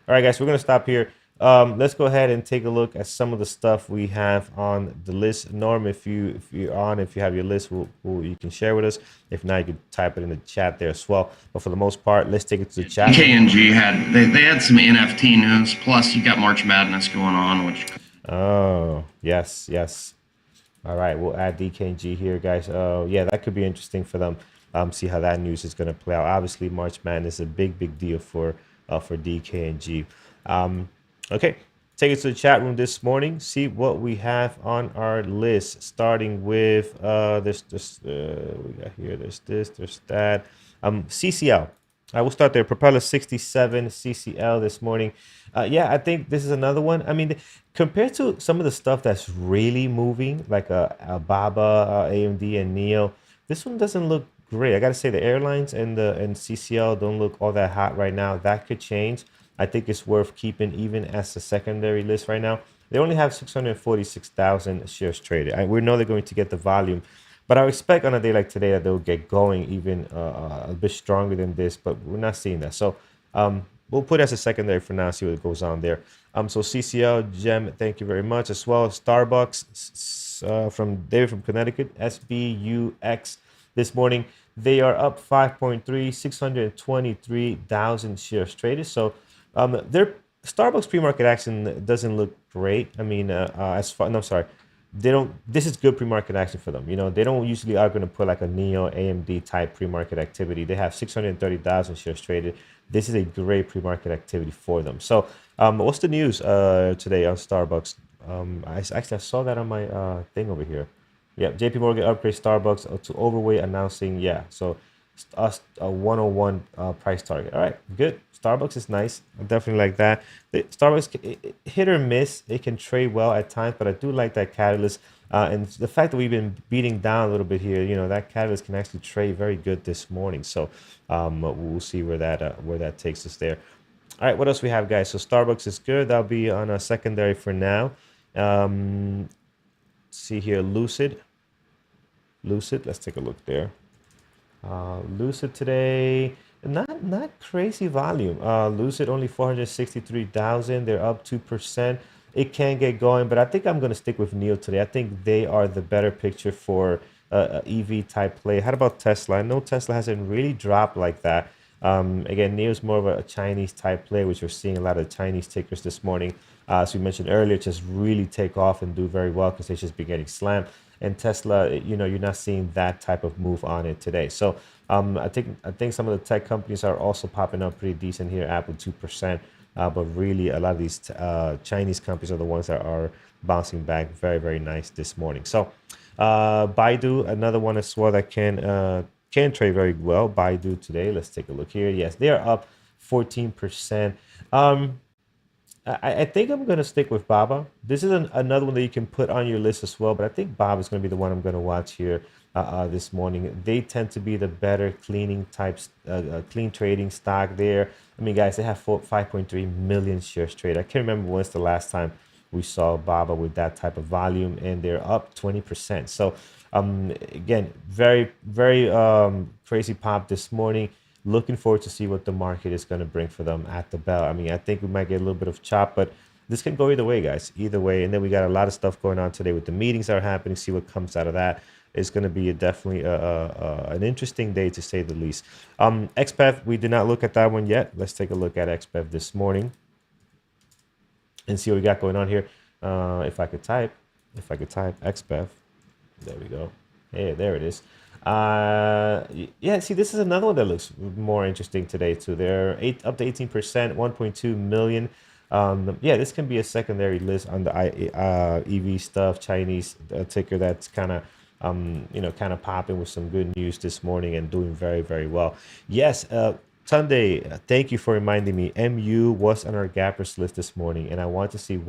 All right, guys, we're going to stop here. Let's go ahead and take a look at some of the stuff we have on the list. Norm, if you have your list, you can share with us. If not, you can type it in the chat there as well. But for the most part, let's take it to the chat. KNG had some NFT news. Plus, you got March Madness going on, which. Oh yes. All right, we'll add DKNG here, guys. Yeah, that could be interesting for them. See how that news is going to play out. Obviously, March Madness is a big deal for DKNG. Okay, take it to the chat room this morning. See what we have on our list. Starting with this. We got here. There's this. There's that. CCL. I will start there. Propeller 67 CCL this morning. Yeah, I think this is another one. I mean, compared to some of the stuff that's really moving, like Baba, AMD, and Neo, this one doesn't look great. I got to say the airlines and CCL don't look all that hot right now. That could change. I think it's worth keeping even as a secondary list right now. They only have 646,000 shares traded. We know they're going to get the volume, but I would expect on a day like today that they'll get going even a bit stronger than this, but we're not seeing that. So we'll put it as a secondary for now, see what goes on there. So CCL, Gem, thank you very much as well. Starbucks from David from Connecticut, SBUX this morning. They are up 5.3, 623,000 shares traded. So their Starbucks pre-market action doesn't look great. I mean, they don't. This is good pre-market action for them. You know, they don't usually are going to put like a Neo, AMD type pre-market activity. They have 630,000 shares traded. This is a great pre-market activity for them. So, what's the news today on Starbucks? I saw that on my thing over here. Yeah, JP Morgan upgrades Starbucks to overweight, announcing. Yeah, so a 101 price target. All right, good. Starbucks is nice. I definitely like that. The Starbucks hit or miss. It can trade well at times, but I do like that catalyst. And the fact that we've been beating down a little bit here, that catalyst can actually trade very good this morning. So we'll see where that takes us there. All right, what else we have, guys? So Starbucks is good. That'll be on a secondary for now. See here, Lucid. Let's take a look there. Lucid today, not crazy volume. Lucid only 463,000. They're up 2%. It can get going, but I think I'm going to stick with NIO today. I think they are the better picture for a EV type play. How about Tesla? I know Tesla hasn't really dropped like that. Again, NIO is more of a Chinese type play, which we're seeing a lot of Chinese tickers this morning. As we mentioned earlier, just really take off and do very well because they've just been getting slammed. And Tesla, you're not seeing that type of move on it today. So I think some of the tech companies are also popping up pretty decent here. Apple 2%, but really a lot of these Chinese companies are the ones that are bouncing back very, very nice this morning. So Baidu, another one as well that can trade very well. Baidu today, let's take a look here. Yes, they are up 14%. I think I'm going to stick with Baba. This is another one that you can put on your list as well, but I think Baba is going to be the one I'm going to watch here this morning. They tend to be the better cleaning types, clean trading stock there. I mean, guys, they have 5.3 million shares traded. I can't remember when's the last time we saw Baba with that type of volume, and they're up 20%. So again, very, very crazy pop this morning. Looking forward to see what the market is going to bring for them at the bell. I mean, I think we might get a little bit of chop, but this can go either way, guys. Either way. And then we got a lot of stuff going on today with the meetings that are happening. See what comes out of that. It's going to be definitely an interesting day, to say the least. XPEV, we did not look at that one yet. Let's take a look at XPEV this morning and see what we got going on here. If I could type XPEV. There we go. Hey, there it is. Yeah, see, this is another one that looks more interesting today too. They're up to 18%, 1.2 million. Yeah, this can be a secondary list on the EV stuff. Chinese ticker that's kind of kind of popping with some good news this morning and doing very, very well. Yes, Sunday, thank you for reminding me. MU was on our gappers list this morning, and I want to see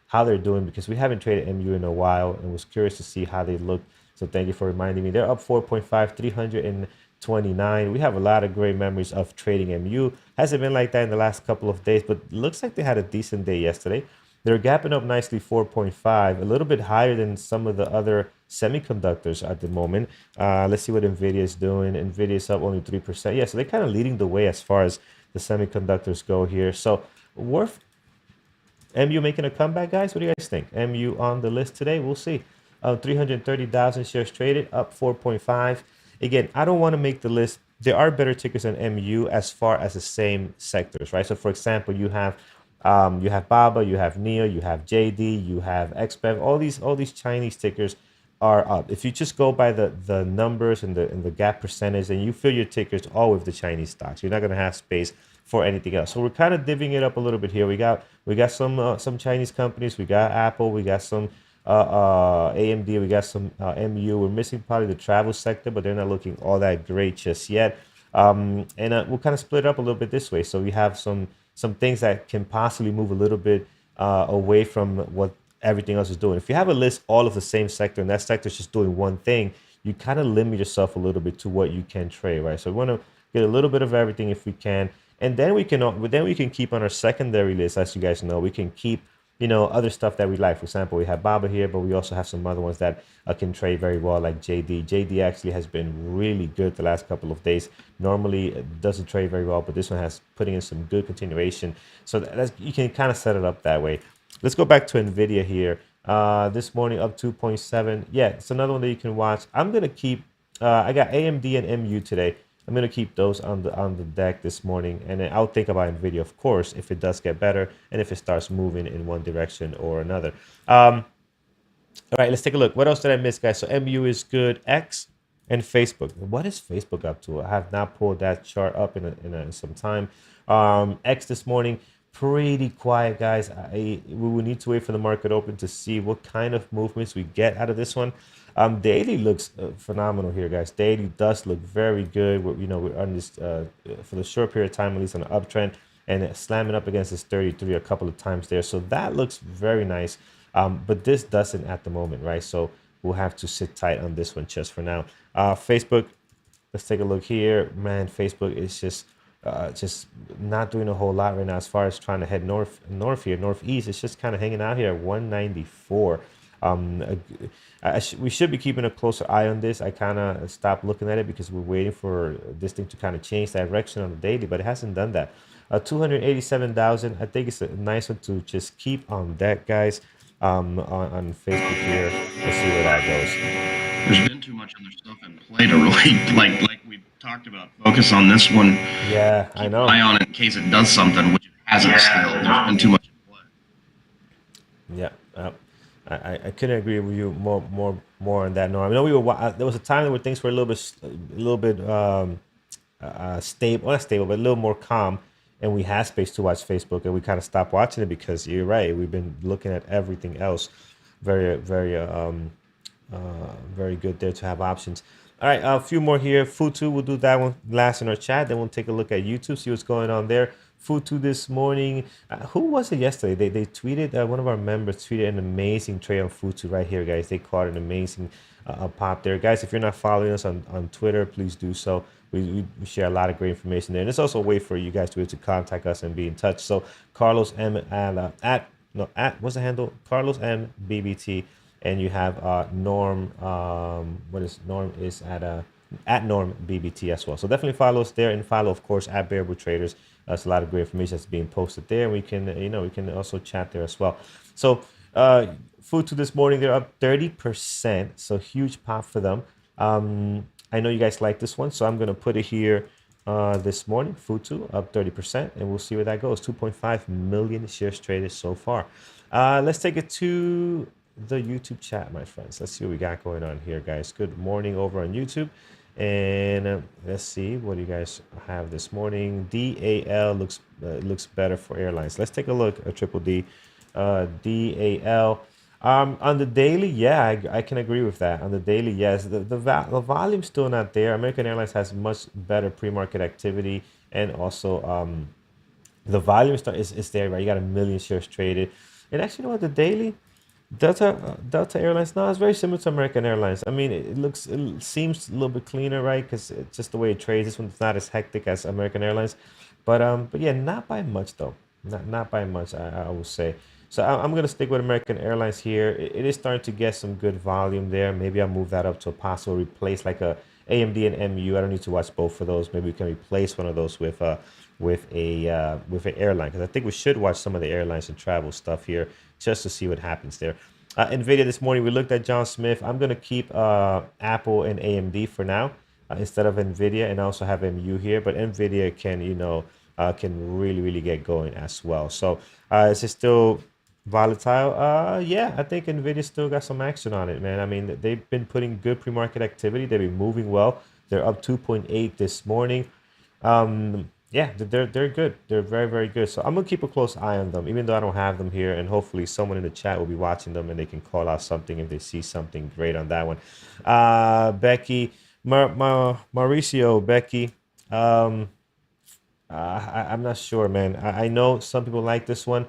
how they're doing, because we haven't traded MU in a while and was curious to see how they look. So thank you for reminding me. They're up 4.5, 329. We have a lot of great memories of trading MU. Hasn't been like that in the last couple of days, but looks like they had a decent day yesterday. They're gapping up nicely, 4.5, a little bit higher than some of the other semiconductors at the moment. Let's see what NVIDIA is doing. NVIDIA is up only 3%. Yeah, so they're kind of leading the way as far as the semiconductors go here. So worth MU making a comeback, guys. What do you guys think? MU on the list today? We'll see. 330,000 shares traded, up 4.5. Again, I don't want to make the list. There are better tickers than MU as far as the same sectors, right? So, for example, you have Baba, you have NIO, you have JD, you have XPEV. All these Chinese tickers are up. If you just go by the numbers and the gap percentage, then you fill your tickers all with the Chinese stocks. You're not going to have space for anything else. So we're kind of divvying it up a little bit here. We got some Chinese companies. We got Apple. We got some AMD, we got some MU. We're missing probably the travel sector, but they're not looking all that great just yet. And we'll kind of split up a little bit this way. So we have some things that can possibly move a little bit away from what everything else is doing. If you have a list all of the same sector and that sector is just doing one thing, you kind of limit yourself a little bit to what you can trade, right? So we want to get a little bit of everything if we can, and then we can keep on our secondary list. As you guys know, we can keep other stuff that we like. For example, we have Baba here, but we also have some other ones that can trade very well, like JD. JD actually has been really good the last couple of days. Normally it doesn't trade very well, but this one has putting in some good continuation. So you can kind of set it up that way. Let's go back to NVIDIA here. This morning up 2.7. Yeah, it's another one that you can watch. I'm going to keep, I got AMD and MU today. I'm going to keep those on the deck this morning, and then I'll think about NVIDIA, of course, if it does get better and if it starts moving in one direction or another. All right, let's take a look. What else did I miss, guys? So MU is good. X and Facebook. What is Facebook up to? I have not pulled that chart up in some time. X this morning, pretty quiet, guys. We will need to wait for the market open to see what kind of movements we get out of this one. Daily looks phenomenal here, guys. Daily does look very good. We're on this for the short period of time, at least on an uptrend, and slamming up against this 33 a couple of times there. So that looks very nice. But this doesn't at the moment, right? So we'll have to sit tight on this one just for now. Facebook, let's take a look here. Man, Facebook is just not doing a whole lot right now as far as trying to head northeast. It's just kind of hanging out here at 194. We should be keeping a closer eye on this. I kind of stopped looking at it because we're waiting for this thing to kind of change direction on the daily, but it hasn't done that. 287,000. I think it's a nice one to just keep on deck, guys. On Facebook here. Let's see where that goes. There's been too much other stuff in play to really like we talked about. Focus on this one. Yeah, I know. Eye on it in case it does something, which it hasn't still. There's been too much in play. Yeah, I couldn't agree with you more on that. No, I know there was a time where things were a little bit stable, not stable, but a little more calm, and we had space to watch Facebook, and we kind of stopped watching it because you're right. We've been looking at everything else. Very good there to have options. All right, a few more here. Futu, we'll do that one last in our chat. Then we'll take a look at YouTube, see what's going on there. Futu this morning. Who was it yesterday? They tweeted, one of our members tweeted an amazing trade on Futu right here, guys. They caught an amazing pop there. Guys, if you're not following us on Twitter, please do so. We share a lot of great information there. And it's also a way for you guys to be able to contact us and be in touch. So Carlos M at what's the handle? Carlos M BBT. And you have Norm. Norm is at Norm BBT as well. So definitely follow us there, and follow, of course, at Bearable Traders. That's a lot of great information that's being posted there. And we can also chat there as well. So Futu this morning, they're up 30%. So huge pop for them. I know you guys like this one, so I'm gonna put it here this morning. Futu up 30%, and we'll see where that goes. 2.5 million shares traded so far. Let's take it to the YouTube chat, my friends. Let's see what we got going on here, guys. Good morning over on YouTube, and let's see what you guys have this morning. DAL looks better for airlines. Let's take a look at Triple D. DAL on the daily, yeah, I can agree with that. On the daily, yes, the volume's still not there. American Airlines has much better pre-market activity, and also the volume is there, right? You got 1 million shares traded, and actually, you know what, the daily Delta Airlines now is very similar to American Airlines. I mean, it seems a little bit cleaner, right? Because it's just the way it trades. This one's not as hectic as American Airlines, but yeah, not by much though. Not by much, I would say. So I'm gonna stick with American Airlines here. It is starting to get some good volume there. Maybe I'll move that up to a possible replace, like a AMD and MU. I don't need to watch both of those. Maybe we can replace one of those with an airline, because I think we should watch some of the airlines and travel stuff here just to see what happens there. Nvidia this morning, we looked at John Smith. I'm gonna keep Apple and AMD for now instead of Nvidia, and also have MU here. But Nvidia can really get going as well. So is it still volatile? Yeah, I think Nvidia still got some action on it, man. I mean, they've been putting good pre-market activity. They've been moving well. They're up 2.8 this morning. Yeah, they're good. They're very good. So I'm gonna keep a close eye on them, even though I don't have them here. And hopefully someone in the chat will be watching them, and they can call out something if they see something great on that one. Becky, Mauricio, Becky. I'm not sure, man. I know some people like this one.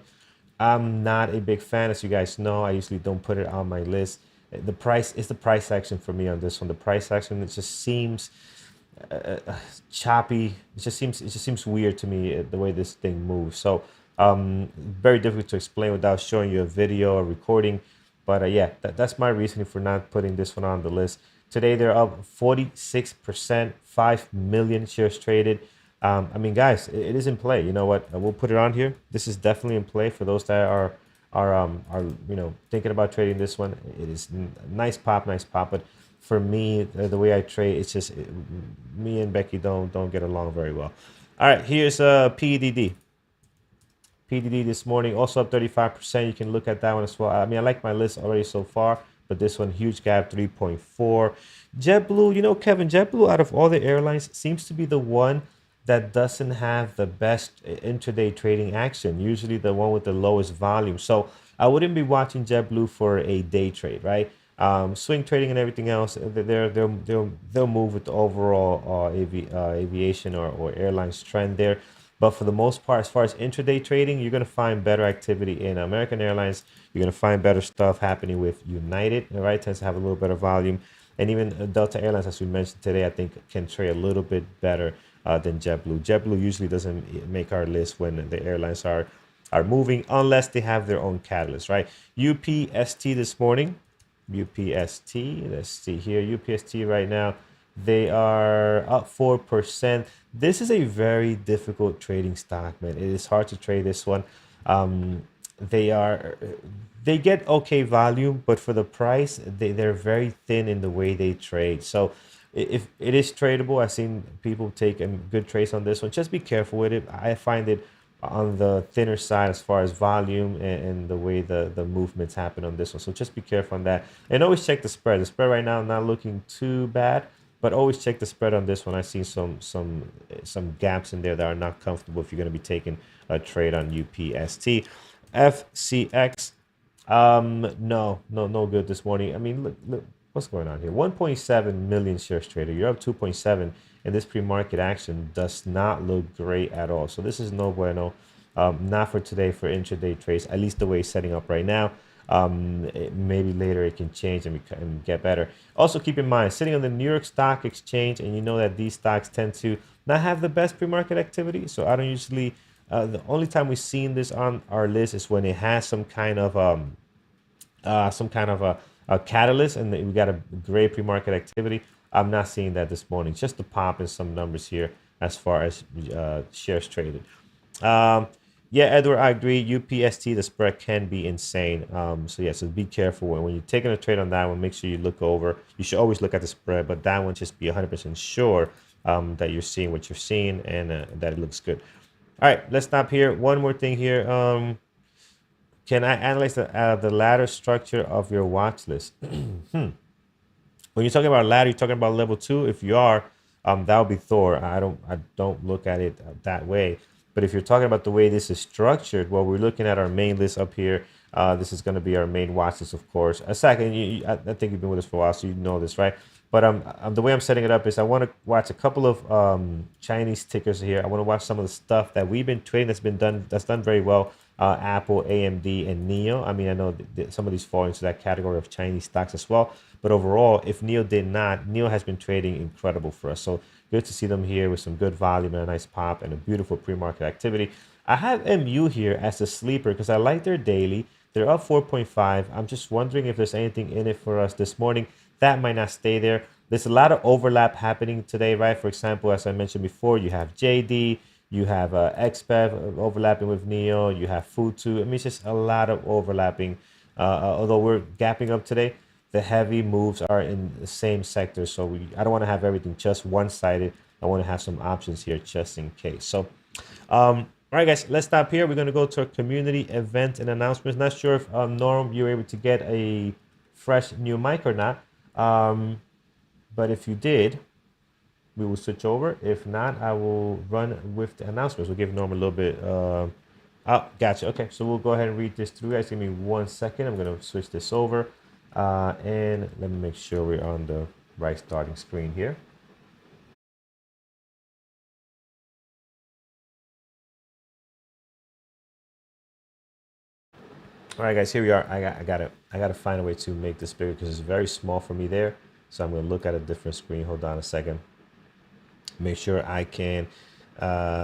I'm not a big fan, as you guys know. I usually don't put it on my list. The price is the price action for me on this one. The price action, it just seems choppy. It just seems weird to me, the way this thing moves. So very difficult to explain without showing you a video or recording. But yeah, that's my reasoning for not putting this one on the list. Today they're up 46%, 5 million shares traded. I mean, guys, it is in play. You know what? We'll put it on here. This is definitely in play for those that are thinking about trading this one. It is nice pop. But for me, the way I trade, it's just me and Becky don't get along very well. All right, here's PDD. PDD this morning also up 35%. You can look at that one as well. I mean, I like my list already so far, but this one, huge gap, 3.4. JetBlue, Kevin, JetBlue out of all the airlines seems to be the one that doesn't have the best intraday trading action, usually the one with the lowest volume. So I wouldn't be watching JetBlue for a day trade, right? Swing trading and everything else, they'll move with the overall aviation or airlines trend there. But for the most part, as far as intraday trading, you're going to find better activity in American Airlines. You're going to find better stuff happening with United, right? Tends to have a little better volume. And even Delta Airlines, as we mentioned today, I think can trade a little bit better than JetBlue. JetBlue usually doesn't make our list when the airlines are moving unless they have their own catalyst, right? UPST this morning, UPST, let's see here, UPST right now, they are up 4%. This is a very difficult trading stock, man. It is hard to trade this one. Um, they are they get okay volume, but for the price, they're very thin in the way they trade. So if it is tradable, I've seen people take good trades on this one. Just be careful with it. I find it on the thinner side as far as volume and the way the movements happen on this one. So just be careful on that. And always check the spread. The spread right now not looking too bad, but always check the spread on this one. I've seen some gaps in there that are not comfortable if you're going to be taking a trade on UPST. FCX, no good this morning. I mean, look, what's going on here? 1.7 million shares traded. You're up 2.7, and this pre-market action does not look great at all. So this is no bueno. Not for today for intraday trades, at least the way it's setting up right now. Maybe later it can change and get better. Also keep in mind, sitting on the New York Stock Exchange, and you know that these stocks tend to not have the best pre-market activity. So I don't usually, the only time we've seen this on our list is when it has some kind of a catalyst and we got a great pre-market activity. I'm not seeing that this morning. Just the pop in some numbers here as far as shares traded. Yeah, Edward, I agree. UPST, the spread can be insane. So be careful when you're taking a trade on that one. Make sure you look over. You should always look at the spread, but that one just be 100% sure that you're seeing what you're seeing and that it looks good. All right, let's stop here. One more thing here. Can I analyze the ladder structure of your watch list? When you're talking about ladder, you're talking about level 2. If you are, that would be Thor. I don't look at it that way. But if you're talking about the way this is structured, well, we're looking at our main list up here. This is going to be our main watch list, of course. A second, I think you've been with us for a while, so you know this, right? But the way I'm setting it up is I want to watch a couple of Chinese tickers here. I want to watch some of the stuff that we've been trading that's done very well. Apple, AMD, and NEO. I mean, I know some of these fall into that category of Chinese stocks as well. But overall, if NEO did not, NEO has been trading incredible for us. So good to see them here with some good volume and a nice pop and a beautiful pre-market activity. I have MU here as a sleeper because I like their daily. They're up 4.5. I'm just wondering if there's anything in it for us this morning. That might not stay there. There's a lot of overlap happening today, right? For example, as I mentioned before, you have JD, you have XPEV overlapping with NEO, you have Futu. I mean, it's just a lot of overlapping. Although we're gapping up today, the heavy moves are in the same sector. So I don't want to have everything just one-sided. I want to have some options here just in case. So, all right, guys, let's stop here. We're going to go to our community event and announcements. Not sure if, Norm, you were able to get a fresh new mic or not. But if you did, we will switch over. If not, I will run with the announcements. We'll give Norm a little bit. Oh, gotcha. Okay, so we'll go ahead and read this through, guys. Give me 1 second. I'm going to switch this over. And let me make sure we're on the right starting screen here. All right, guys, here we are. I gotta find a way to make this bigger because it's very small for me there. So I'm gonna look at a different screen. Hold on a second. Make sure I can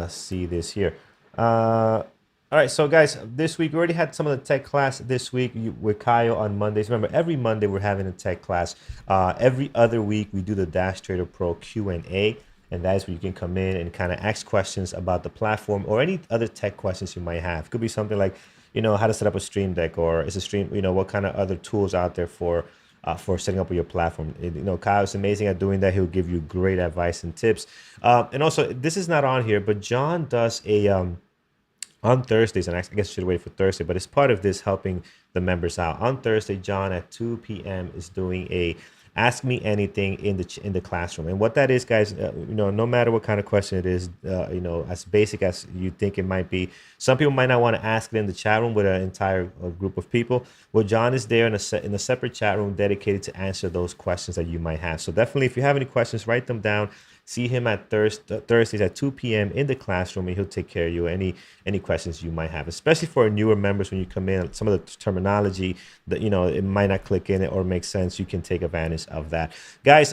see this here. All right, so guys, this week we already had some of the tech class this week with Kyle on Mondays. Remember, every Monday we're having a tech class. Every other week we do the Dash Trader Pro Q&A, and that is where you can come in and kind of ask questions about the platform or any other tech questions you might have. Could be something like, how to set up a stream deck, or is a stream, what kind of other tools out there for setting up your platform. Kyle is amazing at doing that. He'll give you great advice and tips. And also, this is not on here, but John does a on Thursdays, and I guess I should wait for Thursday, but it's part of this helping the members out. On Thursday, John at 2 p.m. is doing a Ask me anything in the classroom. And what that is, guys, no matter what kind of question it is, as basic as you think it might be, some people might not want to ask it in the chat room with an entire group of people. Well, John is there in a separate chat room dedicated to answer those questions that you might have. So definitely, if you have any questions, write them down. See him at Thursdays at 2 p.m. in the classroom, and he'll take care of you. Any questions you might have, especially for newer members when you come in. Some of the terminology that it might not click in it or make sense. You can take advantage of that, guys.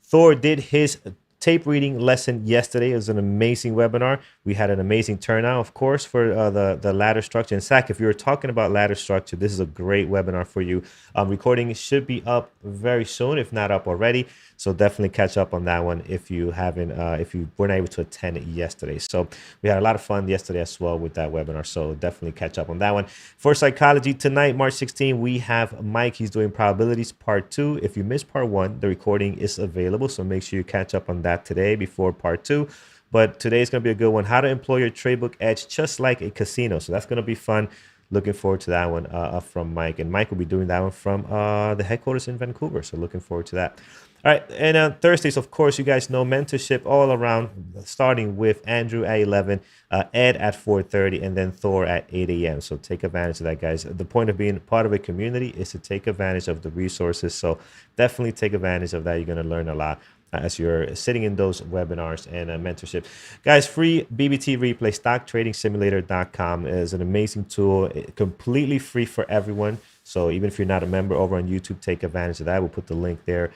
Thor did his tape reading lesson yesterday. It was an amazing webinar. We had an amazing turnout, of course, for the ladder structure. And Zach, if you were talking about ladder structure, this is a great webinar for you. Recording should be up very soon, if not up already. So definitely catch up on that one if you haven't, if you weren't able to attend it yesterday. So we had a lot of fun yesterday as well with that webinar. So definitely catch up on that one. For psychology tonight, March 16, we have Mike. He's doing probabilities part 2. If you missed part 1, the recording is available. So make sure you catch up on that today before part 2. But today is going to be a good one. How to employ your tradebook edge just like a casino. So that's going to be fun. Looking forward to that one from Mike. And Mike will be doing that one from the headquarters in Vancouver. So looking forward to that. All right, and on Thursdays, of course, you guys know mentorship all around, starting with Andrew at 11, Ed at 4:30, and then Thor at 8 a.m. So take advantage of that, guys. The point of being part of a community is to take advantage of the resources. So definitely take advantage of that. You're going to learn a lot as you're sitting in those webinars and mentorship. Guys, free BBT replay, stocktradingsimulator.com is an amazing tool, completely free for everyone. So even if you're not a member over on YouTube, take advantage of that. We'll put the link there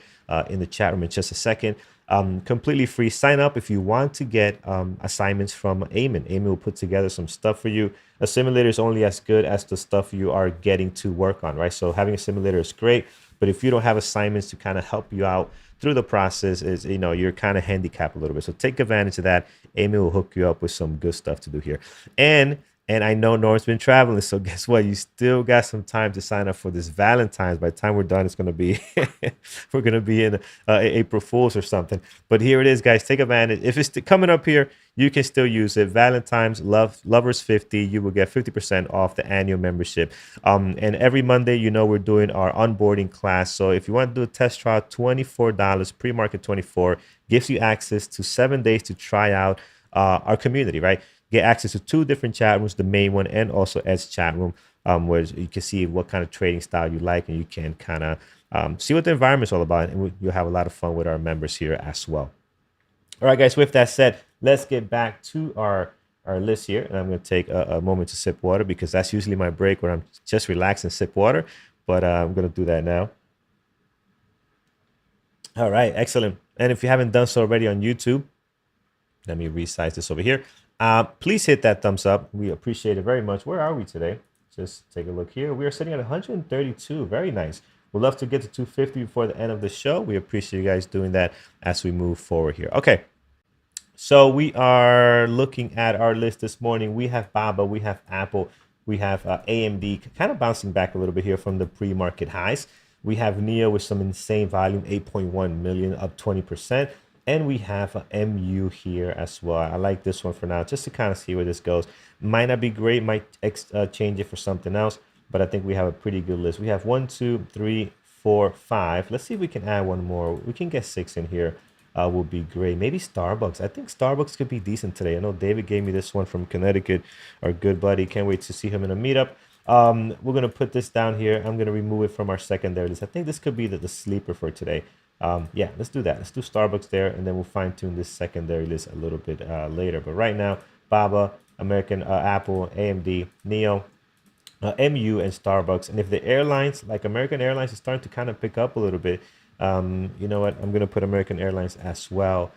in the chat room in just a second. Completely free. Sign up if you want to get assignments from Eamon. Eamon will put together some stuff for you. A simulator is only as good as the stuff you are getting to work on, right? So having a simulator is great, but if you don't have assignments to kind of help you out through the process, is you're kind of handicapped a little bit. So take advantage of that. Eamon will hook you up with some good stuff to do here. And I know Norm's been traveling, so guess what? You still got some time to sign up for this Valentine's. By the time we're done, it's going to be, we're going to be in April Fool's or something. But here it is, guys. Take advantage. If it's coming up here, you can still use it. Valentine's Lovers 50. You will get 50% off the annual membership. And every Monday, we're doing our onboarding class. So if you want to do a test trial, $24, pre-market $24, gives you access to 7 days to try out our community, right? Get access to 2 different chat rooms, the main one and also Ed's chat room, where you can see what kind of trading style you like, and you can kind of see what the environment is all about. And you'll have a lot of fun with our members here as well. All right, guys, with that said, let's get back to our list here. And I'm going to take a moment to sip water, because that's usually my break where I'm just relax and sip water. But I'm going to do that now. All right, excellent. And if you haven't done so already on YouTube, let me resize this over here. Please hit that thumbs up. We appreciate it very much. Where are we today? Just take a look here. We are sitting at 132. Very nice. We'd love to get to 250 before the end of the show. We appreciate you guys doing that as we move forward here. Okay. So we are looking at our list this morning. We have BABA, we have Apple, we have AMD kind of bouncing back a little bit here from the pre-market highs. We have NEO with some insane volume, 8.1 million, up 20%. And we have MU here as well. I like this one for now, just to kind of see where this goes. Might not be great, might change it for something else, but I think we have a pretty good list. We have 1, 2, 3, 4, 5. Let's see if we can add one more. We can get 6 in here. Will be great. Maybe Starbucks. I think Starbucks could be decent today. I know David gave me this one from Connecticut, our good buddy. Can't wait to see him in a meetup. We're going to put this down here. I'm going to remove it from our secondary list. I think this could be the sleeper for today. Yeah, let's do that. Let's do Starbucks there, and then we'll fine tune this secondary list a little bit later. But right now, BABA, American Apple, AMD, NEO, MU, and Starbucks. And if the airlines, like American Airlines, is starting to kind of pick up a little bit, you know what? I'm going to put American Airlines as well,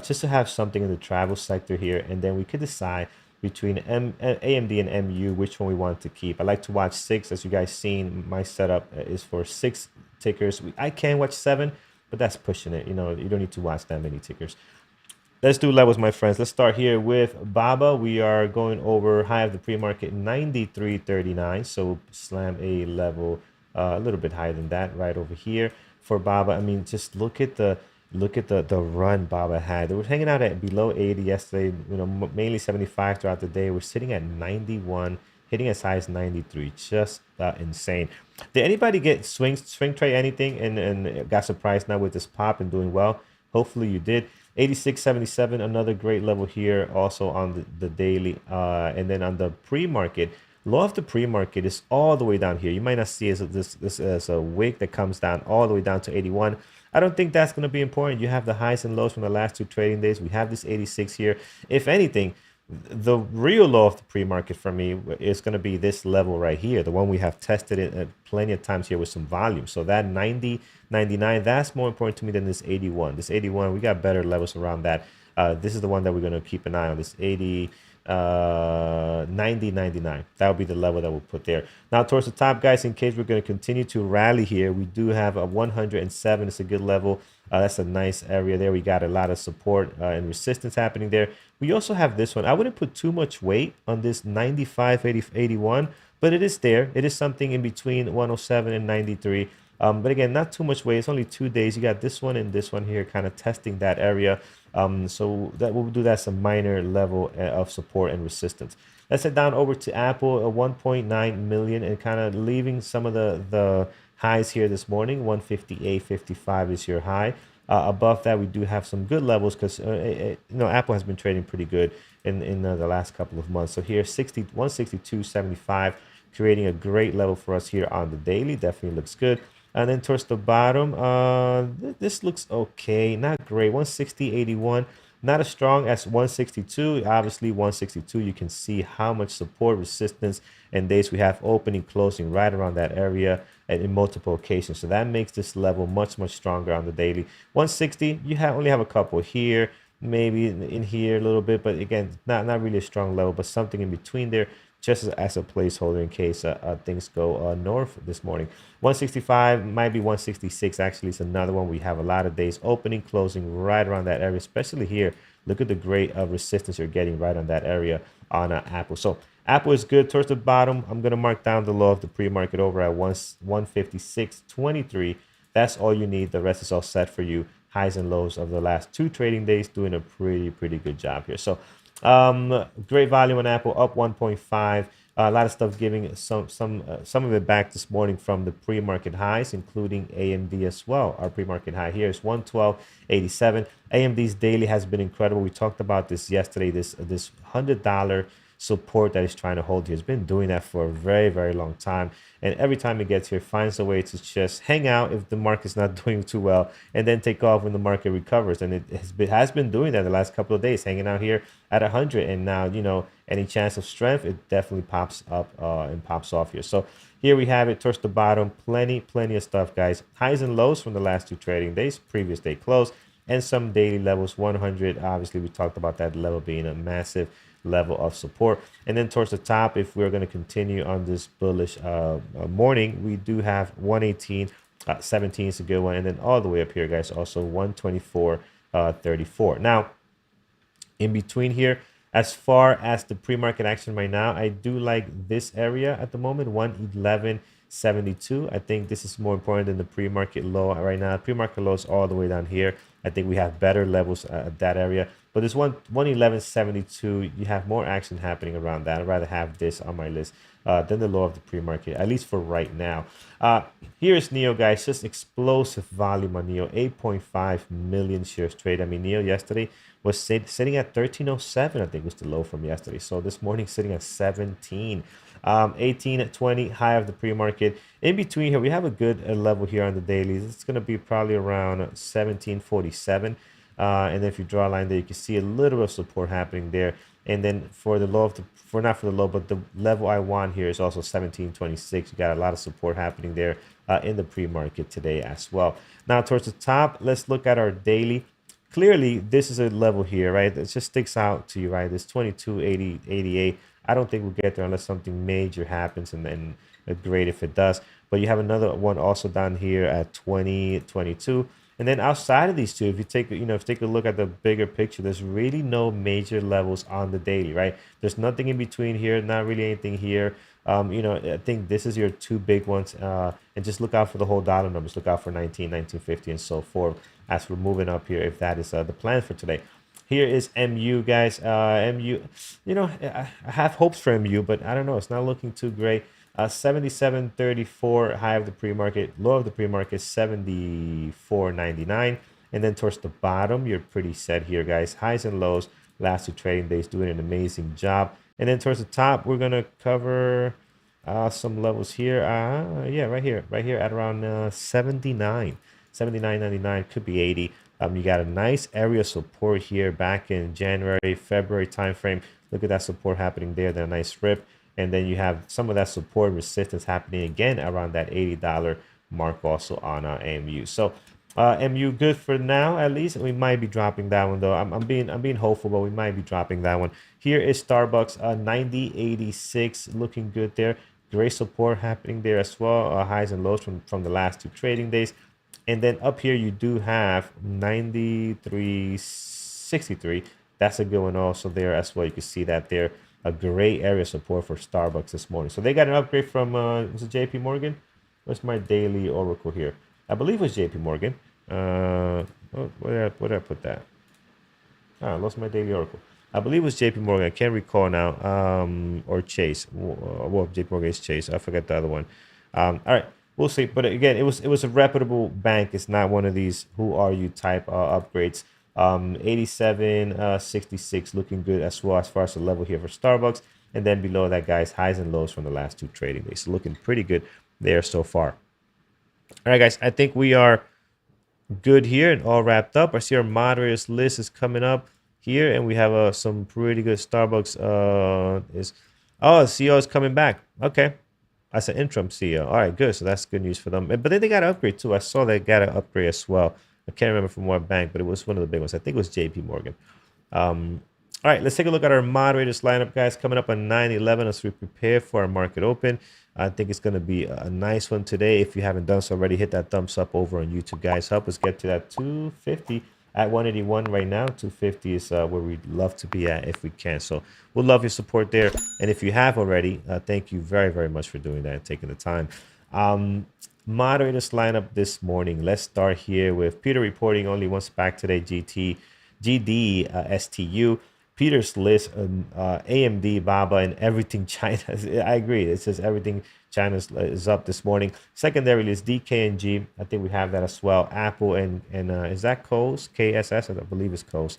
just to have something in the travel sector here. And then we could decide between AMD and MU which one we want to keep. I like to watch 6. As you guys seen, my setup is for 6 tickers. I can watch 7, but that's pushing it. You don't need to watch that many tickers. Let's do levels, my friends. Let's start here with BABA. We are going over high of the pre-market, 93.39. So slam a level a little bit higher than that right over here for BABA. I mean, just look at the run BABA had. They were hanging out at below 80 yesterday, mainly 75 throughout the day. We're sitting at 91 hitting as high as 93. Just insane. Did anybody get swing trade anything and got surprised now with this pop and doing well? Hopefully you did. 86.77, another great level here, also on the daily. And then on the pre-market, low of the pre-market is all the way down here. You might not see this as a wick that comes down all the way down to 81. I don't think that's going to be important. You have the highs and lows from the last 2 trading days. We have this 86 here. If anything, the real low of the pre-market for me is going to be this level right here, the one we have tested it plenty of times here with some volume. So that 90, 99, that's more important to me than this 81. This 81, we got better levels around that. This is the one that we're going to keep an eye on, this 80, 90, 99. That would be the level that we'll put there. Now towards the top, guys, in case we're going to continue to rally here, we do have a 107. It's a good level. That's a nice area there. We got a lot of support and resistance happening there. We also have this one. I wouldn't put too much weight on this 95, 80, 81, but it is there. It is something in between 107 and 93. But again, not too much weight. It's only 2 days. You got this one and this one here kind of testing that area. So that we'll do that some minor level of support and resistance. Let's head down over to Apple, 1.9 million, and kind of leaving some of the highs here this morning. 158.55 is your high. Above that, we do have some good levels because Apple has been trading pretty good in the last couple of months. So here, 162.75, creating a great level for us here on the daily. Definitely looks good. And then towards the bottom, this looks okay, not great. 160.81, not as strong as 162. Obviously, 162, you can see how much support, resistance, and days we have opening, closing right around that area and in multiple occasions. So that makes this level much, much stronger on the daily. 160, you only have a couple here, maybe in here a little bit, but again, not really a strong level, but something in between there, just as a placeholder in case things go north this morning. 165 might be 166. Actually, it's another one. We have a lot of days opening, closing right around that area, especially here. Look at the great resistance you're getting right on that area on Apple. So Apple is good. Towards the bottom, I'm going to mark down the low of the pre-market over at 156.23. That's all you need. The rest is all set for you. Highs and lows of the last 2 trading days, doing a pretty good job here. So great volume on Apple, up 1.5. A lot of stuff giving some of it back this morning from the pre-market highs, including AMD as well. Our pre-market high here is 112.87. AMD's daily has been incredible. We talked about this yesterday. This $100 support that is trying to hold here. It's been doing that for a very long time, and every time it gets here, finds a way to just hang out if the market's not doing too well, and then take off when the market recovers. And it has been doing that the last couple of days, hanging out here at 100. And now, any chance of strength, it definitely pops up and pops off here. So here we have it towards the bottom. Plenty of stuff, guys. Highs and lows from the last 2 trading days, previous day close, and some daily levels. 100, obviously we talked about that level being a massive level of support. And then towards the top, if we're going to continue on this bullish morning, we do have 118, 17 is a good one, and then all the way up here, guys, also 124.34. Now in between here, as far as the pre-market action right now, I do like this area at the moment, 111.72. I think this is more important than the pre-market low right now. Pre-market low is all the way down here. I think we have better levels at that area. But this 111.72, you have more action happening around that. I'd rather have this on my list than the low of the pre-market, at least for right now. Here is NIO, guys. Just explosive volume on NIO. 8.5 million shares traded. I mean, NIO yesterday was sitting at 1307, I think was the low from yesterday. So this morning sitting at 17. 18 at 20, high of the pre-market. In between here, we have a good level here on the dailies. It's going to be probably around 1747. And then if you draw a line there, you can see a little bit of support happening there. And then for the low of the, not for the low, but the level I want here is also 1726. You got a lot of support happening there in the pre-market today as well. Now towards the top, let's look at our daily. Clearly, this is a level here, right? It just sticks out to you, right? This 22.88. I don't think we'll get there unless something major happens, and then great if it does. But you have another one also down here at 20.22. And then outside of these two, if you take, take a look at the bigger picture, there's really no major levels on the daily, right? There's nothing in between here, not really anything here. I think this is your 2 big ones. And just look out for the whole dollar numbers. Look out for 19, 1950, and so forth as we're moving up here, if that is the plan for today. Here is MU, guys. MU, you know, I have hopes for MU, but I don't know. It's not looking too great. 77.34 high of the pre-market, low of the pre-market 74.99, and then towards the bottom, you're pretty set here, guys. Highs and lows, last 2 trading days, doing an amazing job. And then towards the top, we're gonna cover some levels here. Yeah, right here at around 79. 79.99, could be 80. You got a nice area of support here back in January, February timeframe. Look at that support happening there, that nice rip. And then you have some of that support resistance happening again around that $80 mark also on AMU. So MU good for now, at least. We might be dropping that one though. I'm being hopeful, but we might be dropping that one. Here is Starbucks, 90.86, looking good there. Great support happening there as well. Highs and lows from the last 2 trading days. And then up here, you do have 93.63. That's a good one also there as well. You can see that there. A great area support for Starbucks this morning. So they got an upgrade from, was it JP Morgan? Where's my daily oracle here? I believe it was JP Morgan. Where did I put that? I lost my daily oracle. I believe it was JP Morgan. I can't recall now. Or Chase. Well, JP Morgan is Chase. I forgot the other one. All right. We'll see. But again, it was a reputable bank. It's not one of these who are you type upgrades. 87.66 looking good as well as far as the level here for Starbucks. And then below that, guys, highs and lows from the last 2 trading days. So looking pretty good there so far. All right, guys, I think we are good here and all wrapped up. I see our moderators list is coming up here, and we have some pretty good Starbucks. CEO is coming back. Okay. As an interim CEO. All right, good. So that's good news for them. But then they got an upgrade too. I saw they got an upgrade as well. I can't remember from what bank, but it was one of the big ones. I think it was JP Morgan. All right, let's take a look at our moderators lineup, guys. Coming up on 9/11 as we prepare for our market open. I think it's going to be a nice one today. If you haven't done so already, hit that thumbs up over on YouTube, guys. Help us get to that 250 at 181 right now. 250 is where we'd love to be at if we can. So we'll love your support there. And if you have already, thank you very, very much for doing that and taking the time. Moderators lineup this morning. Let's start here with Peter reporting only one SPAC today, GD, STU. Peter's list, AMD, Baba, and everything China. I agree. It says everything China is up this morning. Secondary list, DKNG. I think we have that as well. Apple and is that Coase? KSS, I believe it's Coase.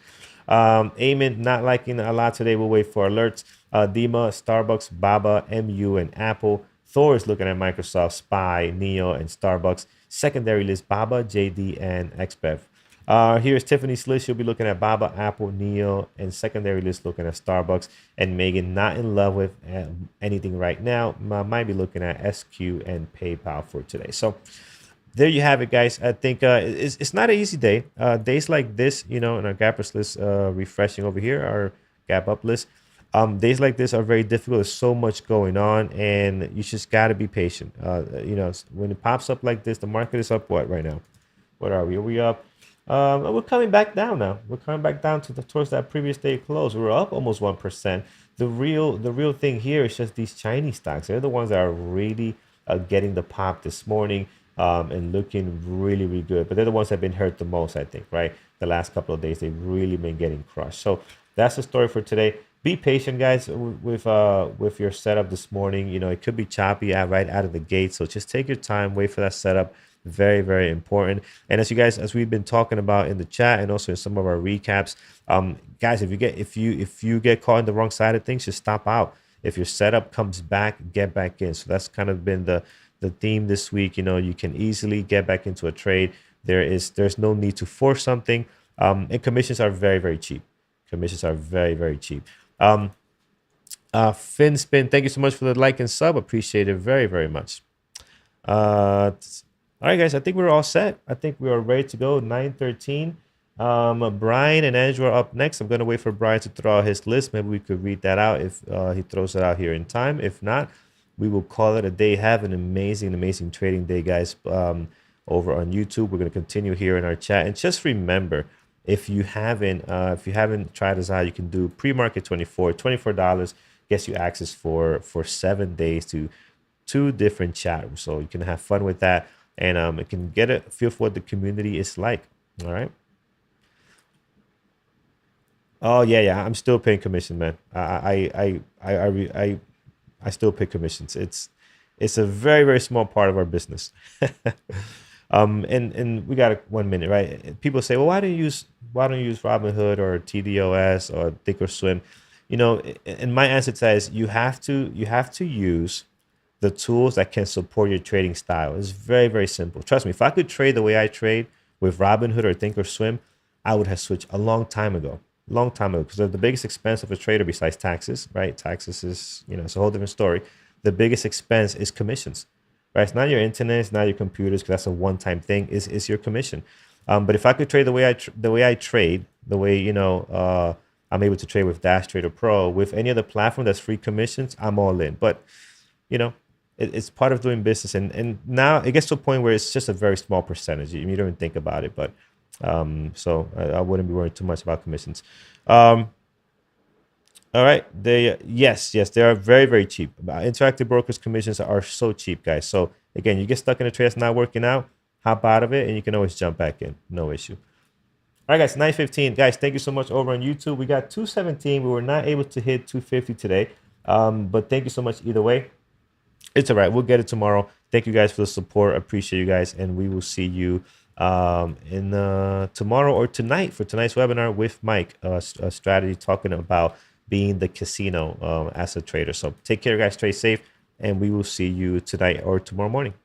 Eamon, not liking a lot today. We'll wait for alerts. Dima, Starbucks, Baba, MU, and Apple. Thor is looking at Microsoft, SPY, NEO, and Starbucks. Secondary list, Baba, JD, and XBEV. Here's Tiffany's list. She'll be looking at Baba, Apple, NEO, and secondary list looking at Starbucks. And Megan, not in love with anything right now. Might be looking at SQ and PayPal for today. So there you have it, guys. I think it's not an easy day. Days like this, you know, in our gappers list, refreshing over here, our gap up list. Days like this are very difficult. There's so much going on, and you just got to be patient. You know, when it pops up like this, the market is up what right now? What are we? Are we up? We're coming back down now. We're coming back down towards that previous day close. We're up almost 1%. The real thing here is just these Chinese stocks. They're the ones that are really getting the pop this morning and looking really, really good. But they're the ones that have been hurt the most, I think, right? The last couple of days, they've really been getting crushed. So that's the story for today. Be patient, guys, with your setup this morning. You know, it could be choppy right out of the gate. So just take your time, wait for that setup. Very, very important. And as we've been talking about in the chat and also in some of our recaps, guys, if you get caught in the wrong side of things, just stop out. If your setup comes back, get back in. So that's kind of been the theme this week. You know, you can easily get back into a trade. There's no need to force something. And commissions are very, very cheap. Commissions are very, very cheap. FinSpin, thank you so much for the like and sub. Appreciate it very, very much. All right, guys, I think we're all set. I think we are ready to go. 9:13. Brian and Andrew are up next. I'm going to wait for Brian to throw out his list. Maybe we could read that out if he throws it out here in time. If not, we will call it a day. Have an amazing trading day, guys, over on YouTube. We're going to continue here in our chat. And just remember, if you haven't tried us out, you can do pre-market $24 gets you access for 7 days to 2 different chat rooms. So you can have fun with that. And it can get a feel for what the community is like. All right. Oh yeah. I'm still paying commission, man. I still pay commissions. It's a very very small part of our business. And we got 1 minute, right? People say, well, why don't you use Robinhood or TDOS or Thinkorswim? And my answer to that is you have to use the tools that can support your trading style. It's very very simple. Trust me, if I could trade the way I trade with Robinhood or Thinkorswim, I would have switched a long time ago, because the biggest expense of a trader besides taxes, right? Taxes is, it's a whole different story. The biggest expense is commissions, right? It's not your internet, it's not your computers, because that's a one-time thing. Is your commission. But if I could trade the way I trade, the way I'm able to trade with Dash Trader Pro, with any other platform that's free commissions, I'm all in. But you know, it's part of doing business, and now it gets to a point where it's just a very small percentage. You don't even think about it, but so I wouldn't be worrying too much about commissions. Um, all right, yes, they are very very cheap. Interactive brokers commissions are so cheap, guys. So again, you get stuck in a trade that's not working out, hop out of it, and you can always jump back in, no issue. All right, guys, 9:15. Guys, thank you so much over on YouTube. We got 217. We were not able to hit 250 today, but thank you so much either way. It's all right. We'll get it tomorrow. Thank you guys for the support. Appreciate you guys, and we will see you in tomorrow or tonight for tonight's webinar with Mike, a strategy talking about being the casino as a trader. So take care, guys. Stay safe, and we will see you tonight or tomorrow morning.